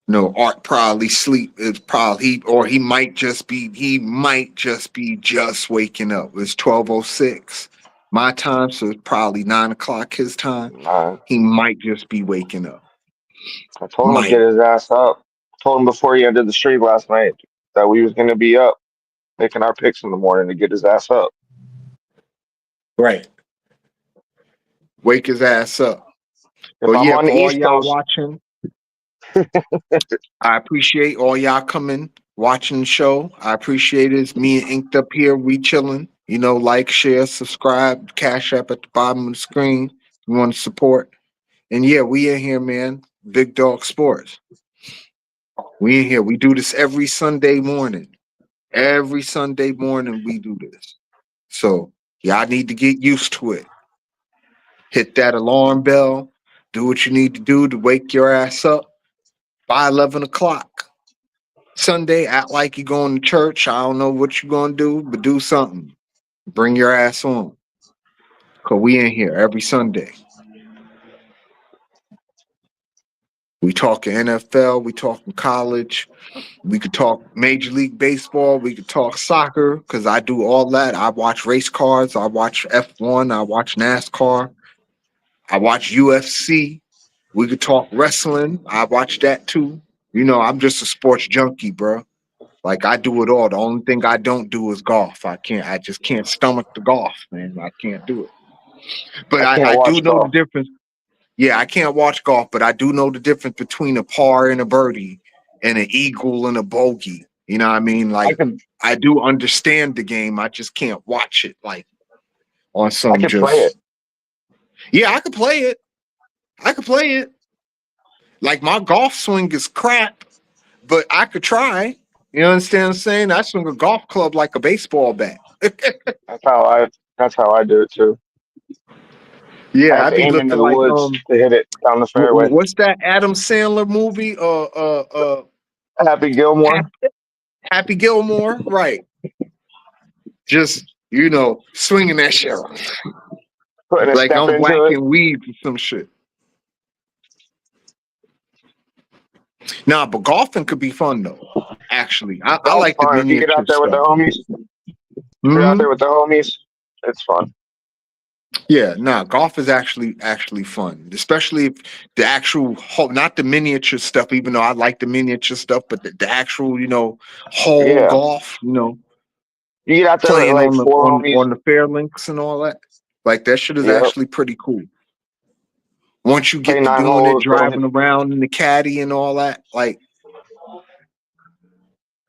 No, Art probably sleep. It's probably he might just be just waking up. It's 12:06 my time, so it's probably 9 o'clock his time. Nah, He might just be waking up. I told him to get Might. his ass up. Told him before he ended the stream last night that we was gonna be up making our picks in the morning to get his ass up. Right. Wake his ass up. If But I'm yeah, on for the all East y'all Coast, watching, I appreciate all y'all coming, watching the show. I appreciate it. It's me and Inked up here. We chilling. You know, like, share, subscribe, Cash App at the bottom of the screen. You want to support. And yeah, we in here, man. Big Dog Sports. We in here. We do this every Sunday morning. Every Sunday morning we do this. So y'all need to get used to it. Hit that alarm bell. Do what you need to do to wake your ass up by 11 o'clock. Sunday, act like you're going to church. I don't know what you're going to do, but do something. Bring your ass on. Because we in here every Sunday. We talking NFL, we talking college, we could talk Major League Baseball, we could talk soccer, because I do all that. I watch race cars, I watch F1, I watch NASCAR, I watch UFC. We could talk wrestling. I watch that too. You know, I'm just a sports junkie, bro. Like I do it all. The only thing I don't do is golf. I just can't stomach the golf, man. I can't do it. But I I, can't I do watch know the golf. difference. Yeah, I can't watch golf, but I do know the difference between a par and a birdie and an eagle and a bogey. You know what I mean? I Like could I do understand the game. I just can't watch it like on I some could play it. just yeah, I could play it. I could play it. Like my golf swing is crap, but I could try. You understand what I'm saying? I swing a golf club like a baseball bat. That's how I that's how I do it too. I Yeah, have I'd to be aim into looking the like woods to hit it down the fairway. what's that Adam Sandler movie? Happy Gilmore. Happy Gilmore, right? Just swinging that shit Putting a like step I'm into it. whacking weeds or some shit. Nah, but golfing could be fun though. Actually, I Golf's like the fun. If you get miniature out there with the stuff. homies, if you're out Hmm. there with the homies, it's fun. Yeah, nah, golf is actually fun, especially if the actual not the miniature stuff. Even though I like the miniature stuff, but the actual whole Yeah. golf, You get out there with playing like on the four on homies. on the fair links and all that. Like that shit is Yep. actually pretty cool. Once you Play get to nine doing it, holes, go hit. driving around in the caddy and all that, like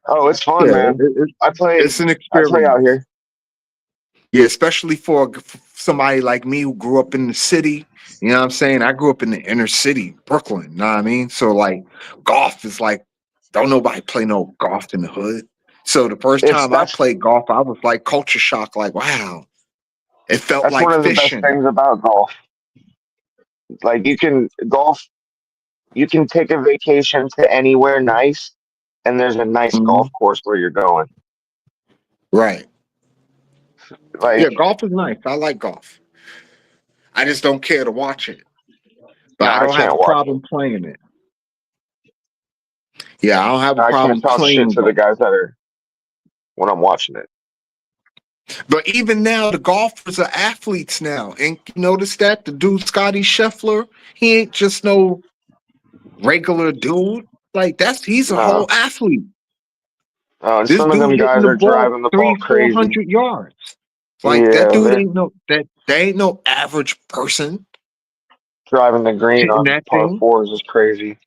Oh, it's fun, yeah, man. I play it's an I play out experience. here. Yeah, especially for somebody like me who grew up in the city. You know what I'm saying? I grew up in the inner city, Brooklyn. You know what I mean? So like golf is like don't nobody play no golf in the hood. So the first It's time I played golf, I was like culture shock, like, wow. It felt that's like one of the best fishing. things about golf. Like you can take a vacation to anywhere nice, and there's a nice golf Mhm. course where you're going. Right. Yeah, Like, golf is nice. I like golf. I just don't care to watch it. But no, I I don't have can't a watch it. problem playing it. Yeah, I don't have a I can't problem talk shit playing to the golf. guys that are when I'm watching it. But even now, the golfers are athletes now. And you notice that the dude Scotty Scheffler, he ain't just no regular dude. Like he's a whole No, athlete. and This some of dude them hitting guys the are ball driving the ball three, four crazy. hundred yards. Like that Yeah, dude they're ain't no that they ain't no average person driving the green hitting on that par thing. fours is crazy.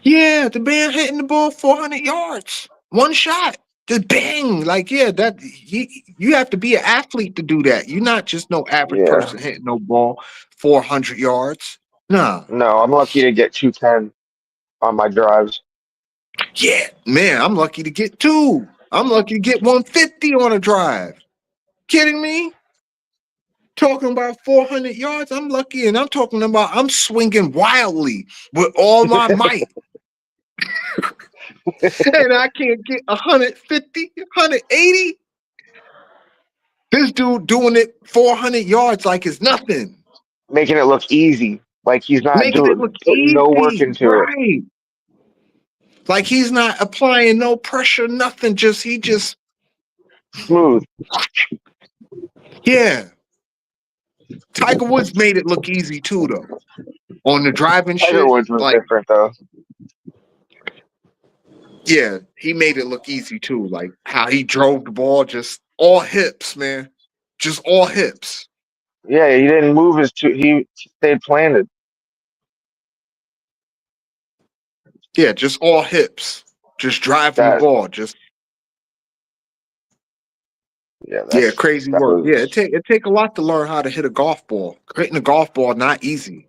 Yeah, the man hitting the ball 400 yards. One shot. Just bang. Like, yeah, you have to be an athlete to do that. You're not just no average Yeah. person hitting no ball 400 yards. Nah. No, I'm lucky to get 210 on my drives. Yeah, man, I'm lucky to get two. I'm lucky to get 150 on a drive. Kidding me? Talking about 400 yards, I'm lucky, and I'm talking about I'm swinging wildly with all my might. And I can't get 150, 180. This dude doing it 400 yards like it's nothing, Making it look easy. Like he's not making it look putting no work easy, into it. right? Like he's not applying no pressure, nothing. He just, Smooth. yeah. Tiger Woods made it look easy too, though. On the driving Tiger shit, Woods was like, different though. yeah, he made it look easy too. Like how he drove the ball, just all hips, man, just all hips. Yeah, he didn't move he stayed planted. Yeah, just all hips, just driving the That ball, just yeah, yeah, crazy that work. Yeah, was it take a lot to learn how to hit a golf ball. Hitting a golf ball not easy.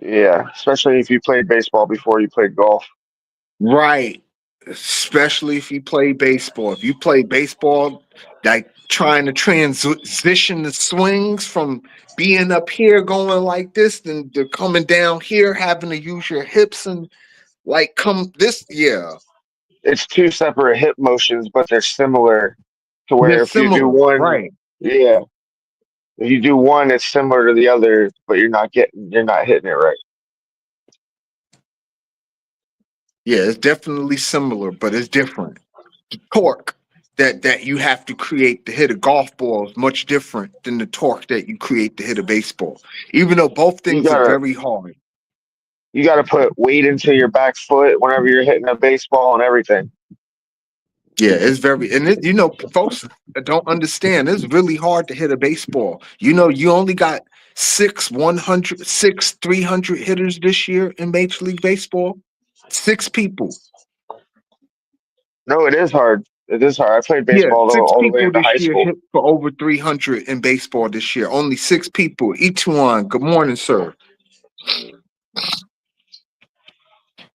yeah, especially if you played baseball before you played golf. Right. Especially if you play baseball. If you play baseball, like trying to transition the swings from being up here going like this, then to coming down here, having to use your hips and like come this, yeah. It's two separate hip motions, but they're similar to They're where if you do similar, one, right? yeah, if you do one, it's similar to the other, but you're not hitting it right. Yeah, it's definitely similar, but it's different. Torque that you have to create to hit a golf ball is much different than the torque that you create to hit a baseball. Even though both You things are gotta very hard. you gotta put weight into your back foot whenever you're hitting a baseball and everything. Yeah, it's very and folks that don't understand. It's really hard to hit a baseball. You only got six 100, 300 hitters this year in Major League Baseball. Six people. No, it is hard. It is hard. I played Yeah, baseball six all the way people into this high year school. hit for over 300 in baseball this year. Only six people. Each one. Good morning, sir.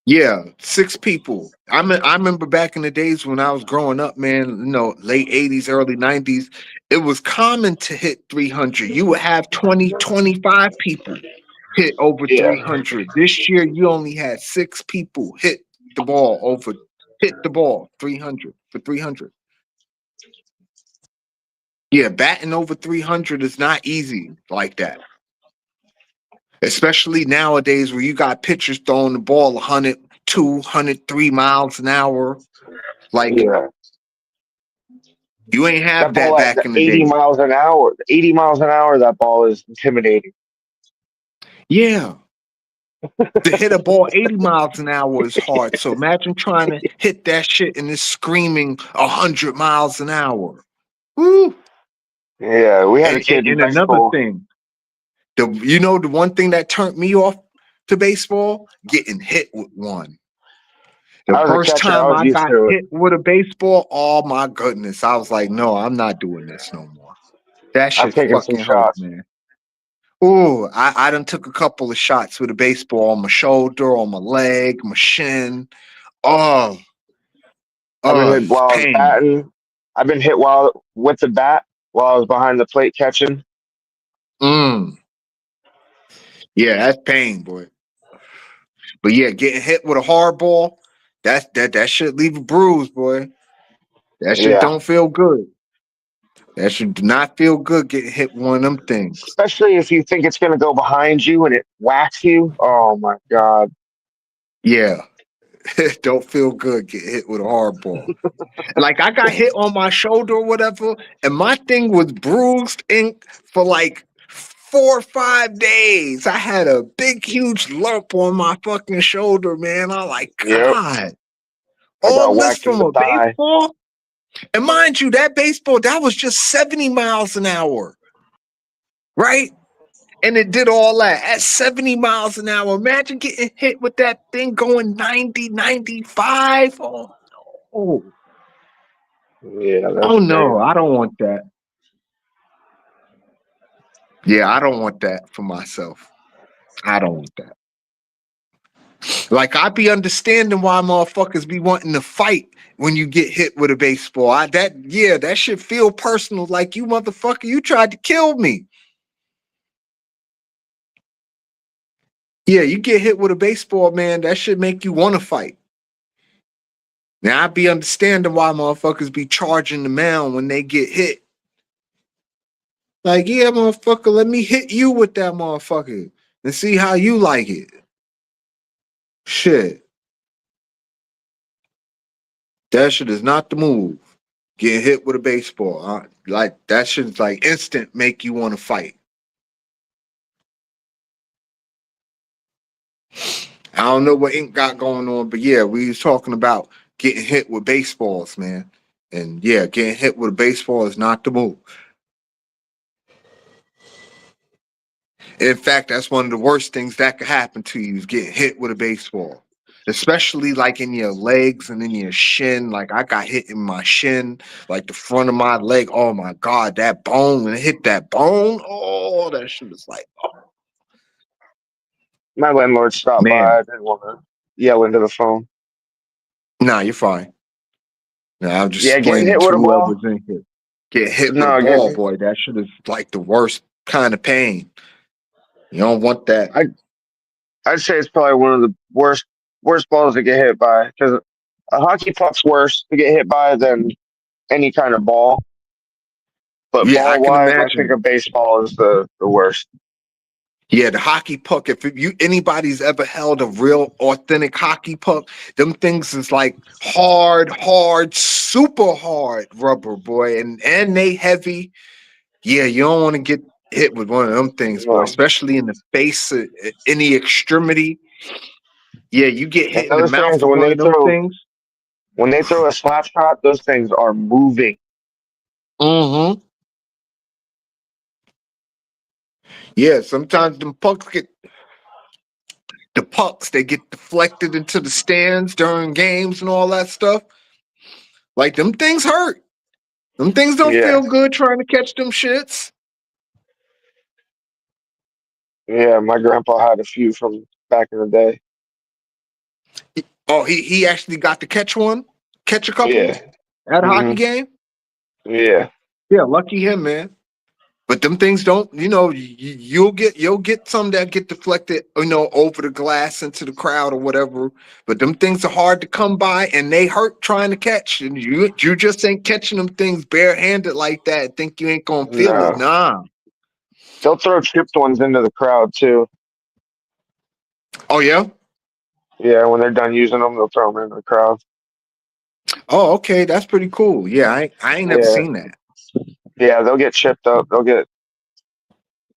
Yeah, six people. I remember back in the days when I was growing up, man, late 80s, early 90s, it was common to hit 300. You would have 20, 25 people hit over Yeah, 300. This year, you only had six people hit the ball 300 for 300. Yeah, batting over 300 is not easy like that. Especially nowadays where you got pitchers throwing the ball 100, 200, 3 miles an hour. Like, yeah. you ain't That have ball that at back in the 80 day. miles an hour. 80 miles an hour. That ball is intimidating. Yeah. To hit a ball 80 miles an hour is hard. So imagine trying to hit that shit and it's screaming 100 miles an hour. Woo. Yeah, we had a And, and, kid in and high another school. thing, the one thing that turned me off to baseball, getting hit with one. The I was a first catcher. I time was I used got to it. hit with a baseball, oh my goodness. I was like, no, I'm not doing this no more. That I've shit taken some fucking hurt, shots. man. Ooh, I done took a couple of shots with a baseball on my shoulder, on my leg, my shin. Oh, I've been hit it's while I was pain. batting. I've been hit while with the bat while I was behind the plate catching. Mm. Yeah, that's pain, boy. But yeah, getting hit with a hard ball, that should leave a bruise, boy. That shit Yeah, don't feel good. That should do not feel good getting hit with one of them things. especially if you think it's gonna go behind you and it whacks you. Oh my god. Yeah. It don't feel good getting hit with a hard ball. Like I got hit on my shoulder or whatever, and my thing was bruised ink for like 4 or 5 days. I had a big, huge lump on my fucking shoulder, man. I'm like, Yep. God, I got all this whacked in from the a thigh. baseball? And mind you, that baseball, that was just 70 miles an hour, right? And it did all that at 70 miles an hour. Imagine getting hit with that thing going 90, 95. Oh, Yeah, oh that's no, I crazy. don't want that. Yeah, I don't want that for myself. I don't want that. Like I be understanding why motherfuckers be wanting to fight when you get hit with a baseball. That shit feel personal. Like you motherfucker, you tried to kill me. Yeah, you get hit with a baseball, man. That should make you want to fight. Now I be understanding why motherfuckers be charging the mound when they get hit. Like, yeah, motherfucker, let me hit you with that motherfucker and see how you like it. Shit, that shit is not the move. Getting hit with a baseball, like that shit's like instant make you want to fight. I don't know what Ink got going on, but yeah, we was talking about getting hit with baseballs, man. And yeah, getting hit with a baseball is not the move. In fact, that's one of the worst things that could happen to you is getting hit with a baseball. Especially like in your legs and in your shin. Like I got hit in my shin, like the front of my leg. Oh my God, that bone, when it hit that bone, oh, that shit was like, oh, My landlord stopped by. man. I didn't want to yell into the phone. Nah, you're fine. Nah, I'm just Yeah, getting explaining hit to with a ball. whoever's in here. Get hit with a No, ball, boy. That shit is like the worst kind of pain. You don't want that. I'd say it's probably one of the worst balls to get hit by because a hockey puck's worse to get hit by than any kind of ball. But Yeah, I ball can wise, I think a imagine. baseball is the worst. Yeah, the hockey puck. If you anybody's ever held a real authentic hockey puck, them things is like hard, super hard rubber, boy, and they heavy. Yeah, you don't want to get hit with one of them things, boy, No. especially in the face, any extremity. Yeah, you get And hit in the those mouth things with one of them things. when they throw a slap shot, those things are moving. Mm-hmm. Yeah, sometimes them pucks get the pucks they get deflected into the stands during games and all that stuff. Like them things hurt. Them things don't Yeah, feel good trying to catch them shits. yeah. My grandpa had a few from back in the day. Oh, he actually got to catch one, catch a couple Yeah. at a hockey Hmm. game. Yeah. Yeah, lucky him, man. But them things don't, you'll get some that get deflected, over the glass into the crowd or whatever. But them things are hard to come by and they hurt trying to catch. And you just ain't catching them things barehanded like that and think you ain't gonna feel it. No. Nah. They'll throw chipped ones into the crowd too. Oh yeah? Yeah, when they're done using them, they'll throw them into the crowd. Oh, okay, that's pretty cool. Yeah, I ain't never Yeah. seen that. Yeah, they'll get chipped up. They'll get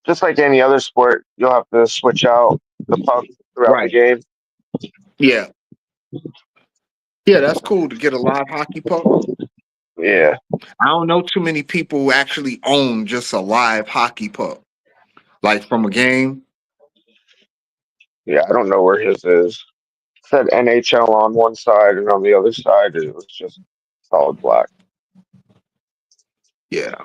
just like any other sport. You'll have to switch out the puck throughout the Right. game. Yeah. Yeah, that's cool to get a live hockey puck. Yeah. I don't know too many people who actually own just a live hockey puck, like from a game. Yeah, I don't know where his is. It said NHL on one side, and on the other side it was just solid black. Yeah.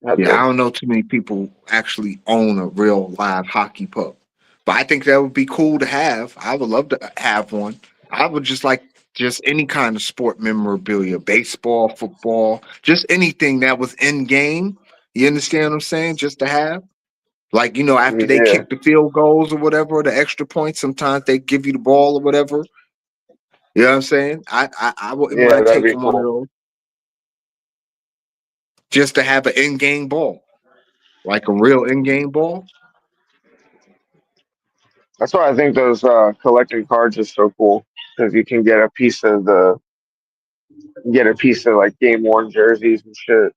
Had Yeah, I the don't know too many people actually own a real live hockey puck. But I think that would be cool to have. I would love to have one. I would just like just any kind of sport memorabilia, baseball, football, just anything that was in game. You understand what I'm saying? Just to have. Like, after they yeah, kick the field goals or whatever, or the extra points, sometimes they give you the ball or whatever. You know what I'm saying? I wouldn't yeah, mind that'd be taking one of cool. those just to have an in-game ball, like a real in-game ball. That's why I think those collecting cards is so cool because you can get a piece of like game worn jerseys and shit.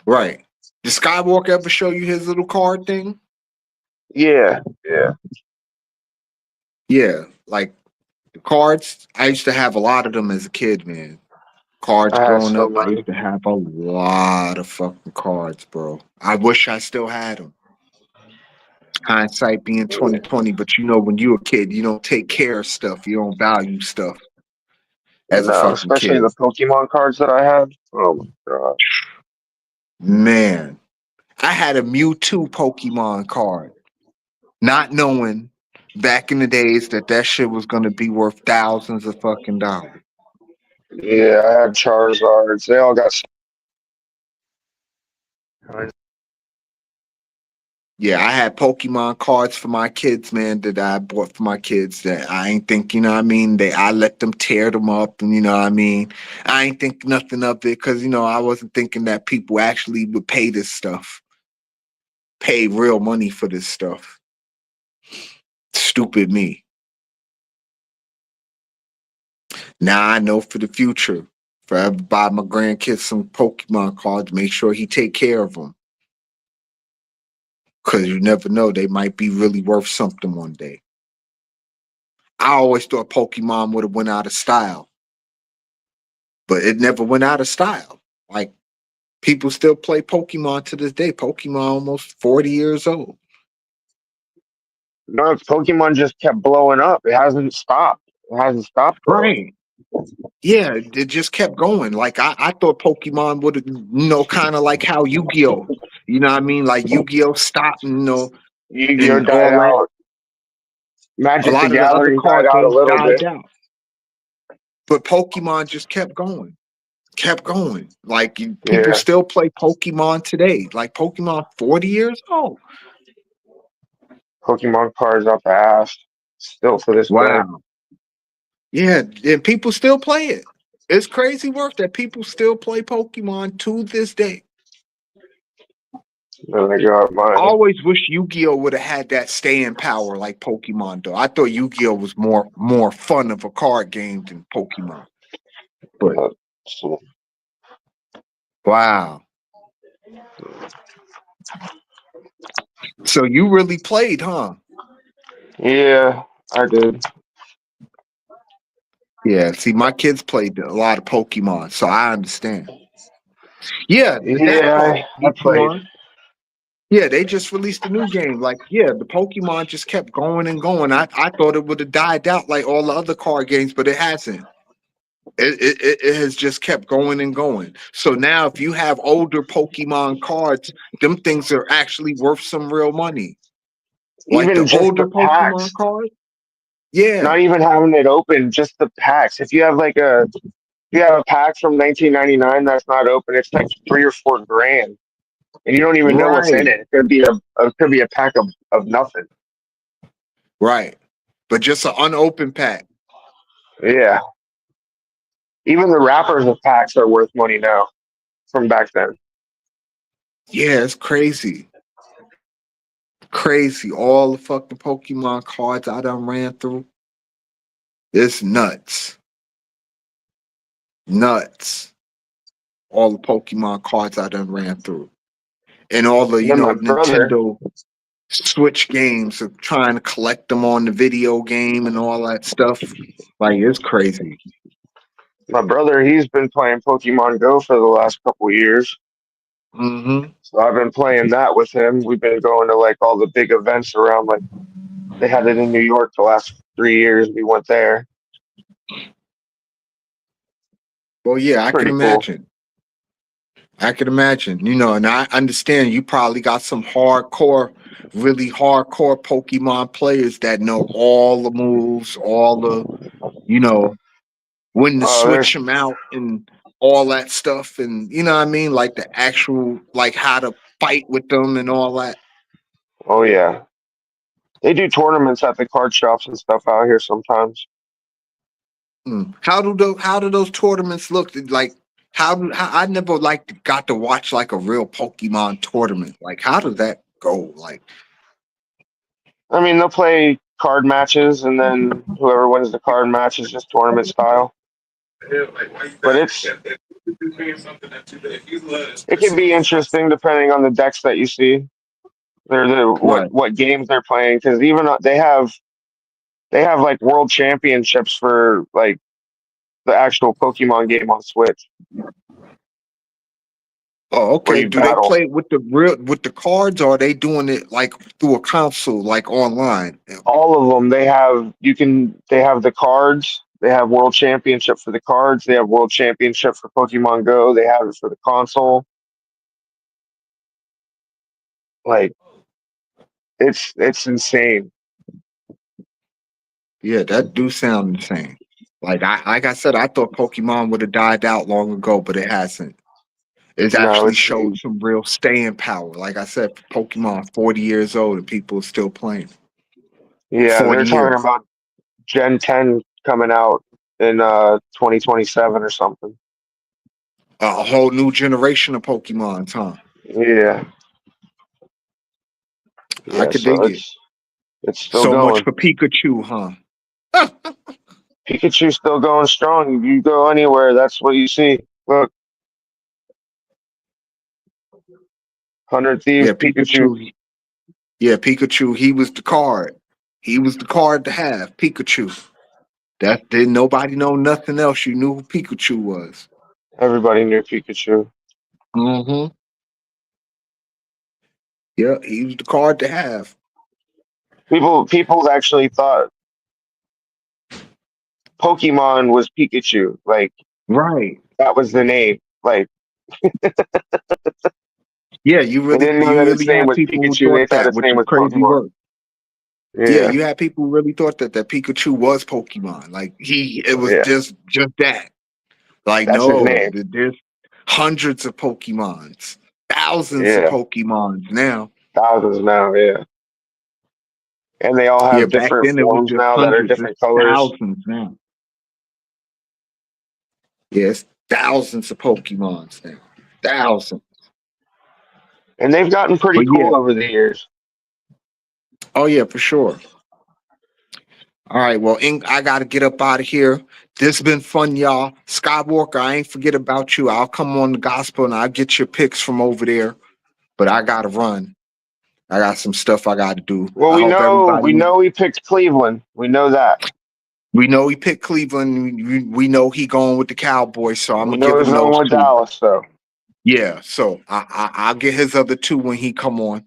Right. Did Skywalker ever show you his little card thing? Yeah, yeah. Yeah, like the cards. I used to have a lot of them as a kid, man. Cards I had growing so up, I many. used to have a lot of fucking cards, bro. I wish I still had them. Hindsight being Yeah. 2020, but you know, when you a kid, you don't take care of stuff. You don't value stuff as a No, fucking especially kid. the Pokemon cards that I had. Oh my god. Man, I had a Mewtwo Pokemon card, not knowing back in the days that that shit was gonna be worth thousands of fucking dollars. Yeah, I had Charizards. They all got. Yeah, I had Pokemon cards for my kids, man, that I bought for my kids that I ain't think, you know what I mean? I let them tear them up and you know what I mean? I ain't think nothing of it because, you know, I wasn't thinking that people actually would pay this stuff, pay real money for this stuff. Stupid me. Now I know for the future, if I ever buy my grandkids some Pokemon cards, make sure he take care of them. Because you never know, they might be really worth something one day. I always thought Pokemon would have went out of style, but it never went out of style. Like people still play Pokemon to this day. Pokemon almost 40 years old. No, Pokemon just kept blowing up. It hasn't stopped. It hasn't stopped growing. Right. Yeah, it just kept going. Like I thought Pokemon would have, you know, kind of like how Yu-Gi-Oh! You know what I mean? Like Yu-Gi-Oh! Stopped, you know, Yu-Gi-Oh and died all that. out. A Magic the lot of the other Gathering died card out a games little died bit. out. But Pokemon just kept going. Kept going. Like people Yeah, still play Pokemon today. Like Pokemon 40 years old. Pokemon cards up ass. Still to this day. Wow. Yeah, and people still play it. It's crazy work that people still play Pokemon to this day. Then I got I my. always wish Yu-Gi-Oh would have had that staying power like Pokemon though. I thought Yu-Gi-Oh was more fun of a card game than Pokemon. But So, wow. So you really played, huh? yeah, I did. Yeah, see my kids played a lot of Pokemon, so I understand. Yeah, that part, Yeah, I played. Pokemon. Yeah, they just released a new game. Like, yeah, the Pokemon just kept going and going. I thought it would have died out like all the other card games, but it hasn't. It has just kept going and going. So now, if you have older Pokemon cards, them things are actually worth some real money. Like Even the just older the Pokemon packs. cards, yeah, Not even having it open, just the packs. If you have a pack from 1999 that's not open, it's like 3 or 4 grand, and you don't even know what's in right, it. It could be a pack of nothing. right. But just an unopened pack. Yeah, even the wrappers of packs are worth money now from back then. Yeah, it's crazy. Crazy. All the fucking Pokemon cards I done ran through. It's nuts. Nuts. All the Pokemon cards I done ran through. And all the, And you then know, my brother, Nintendo Switch games of trying to collect them on the video game and all that stuff. Like it's crazy. he's been playing Pokemon Go for the last couple years. Hmm. So I've been playing that with him. We've been going to like all the big events around. Like they had it in New York the last 3 years. We went there. Well, yeah, It's I can pretty cool. imagine. I can imagine, you know, and I understand you probably got some hardcore, really hardcore Pokemon players that know all the moves, all the, you know, when to switch There's them out and all that stuff. And, you know what I mean? Like the actual, like how to fight with them and all that. oh yeah, they do tournaments at the card shops and stuff out here sometimes. Mm. How do those tournaments look? Like how I never like got to watch like a real Pokemon tournament. Like how does that go? Like I mean, they'll play card matches, and then whoever wins the card match is just tournament style. But it can be interesting depending on the decks that you see. Right. What games they're playing, because even they have like world championships for like the actual Pokemon game on Switch Oh, where okay. you Do they battle. play with the cards, or are they doing it like through a console, like online? All of them, they have the cards. They have world championship for the cards. They have world championship for Pokemon Go. They have it for the console. Like it's insane. Yeah, that do sound insane. Like I said, I thought Pokemon would have died out long ago, but it hasn't. It's No, actually it's showed some real staying power. Like I said, Pokemon 40 years old and people are still playing. yeah. 40 They're talking years. about Gen 10 coming out in 2027 or something. A whole new generation of Pokemon, huh? Yeah, I yeah. could So dig it. it's still So much going. for Pikachu, huh? Pikachu's still going strong. You go anywhere, that's what you see. Look, 100 Thieves Yeah, Pikachu. Pikachu. Yeah, Pikachu, he was the card. He was the card to have, Pikachu. That didn't nobody know nothing else. You knew who Pikachu was. Everybody knew Pikachu. Mm-hmm. Yeah, he was the card to have. People actually thought Pokemon was Pikachu. Like Right. that was the name. Like Yeah, they didn't know you that his really name had was people who Pikachu. They thought thought that, his which name is was crazy Pokemon. work. Yeah, Yeah, you had people who really thought that Pikachu was Pokemon. Like it was yeah. just that. Like That's his no, name. there's hundreds of Pokemons, thousands of Yeah, Pokemons now. thousands now. Yeah, and they all Yeah, have back different then it was forms just now that are hundreds. There's different colors. thousands now. Yes, thousands of Pokemons now. Thousands. And they've gotten pretty But yeah, cool over the years. oh yeah, for sure. All right, well, I gotta get up out of here. This been fun, y'all. Skywalker, I ain't forget about you. I'll come on the gospel and I'll get your picks from over there. But I gotta run. I got some stuff I gotta do. Well, I hope we everybody. know he picked Cleveland. We know that. We know he picked Cleveland. We know he going with the Cowboys, so I'm We gonna give know he's him going those with two. Dallas, though. Yeah, so I'll get his other two when he come on.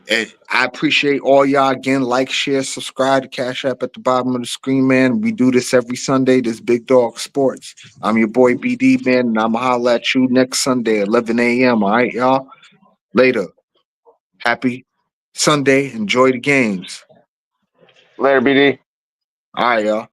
And I appreciate all y'all again. Like, share, subscribe to Cash App at the bottom of the screen, man. We do this every Sunday. This Big Dog Sports. I'm your boy BD, man, and I'ma holla at you next Sunday, 11 a.m. All right, y'all. Later. Happy Sunday. Enjoy the games. Later, BD. All right, y'all.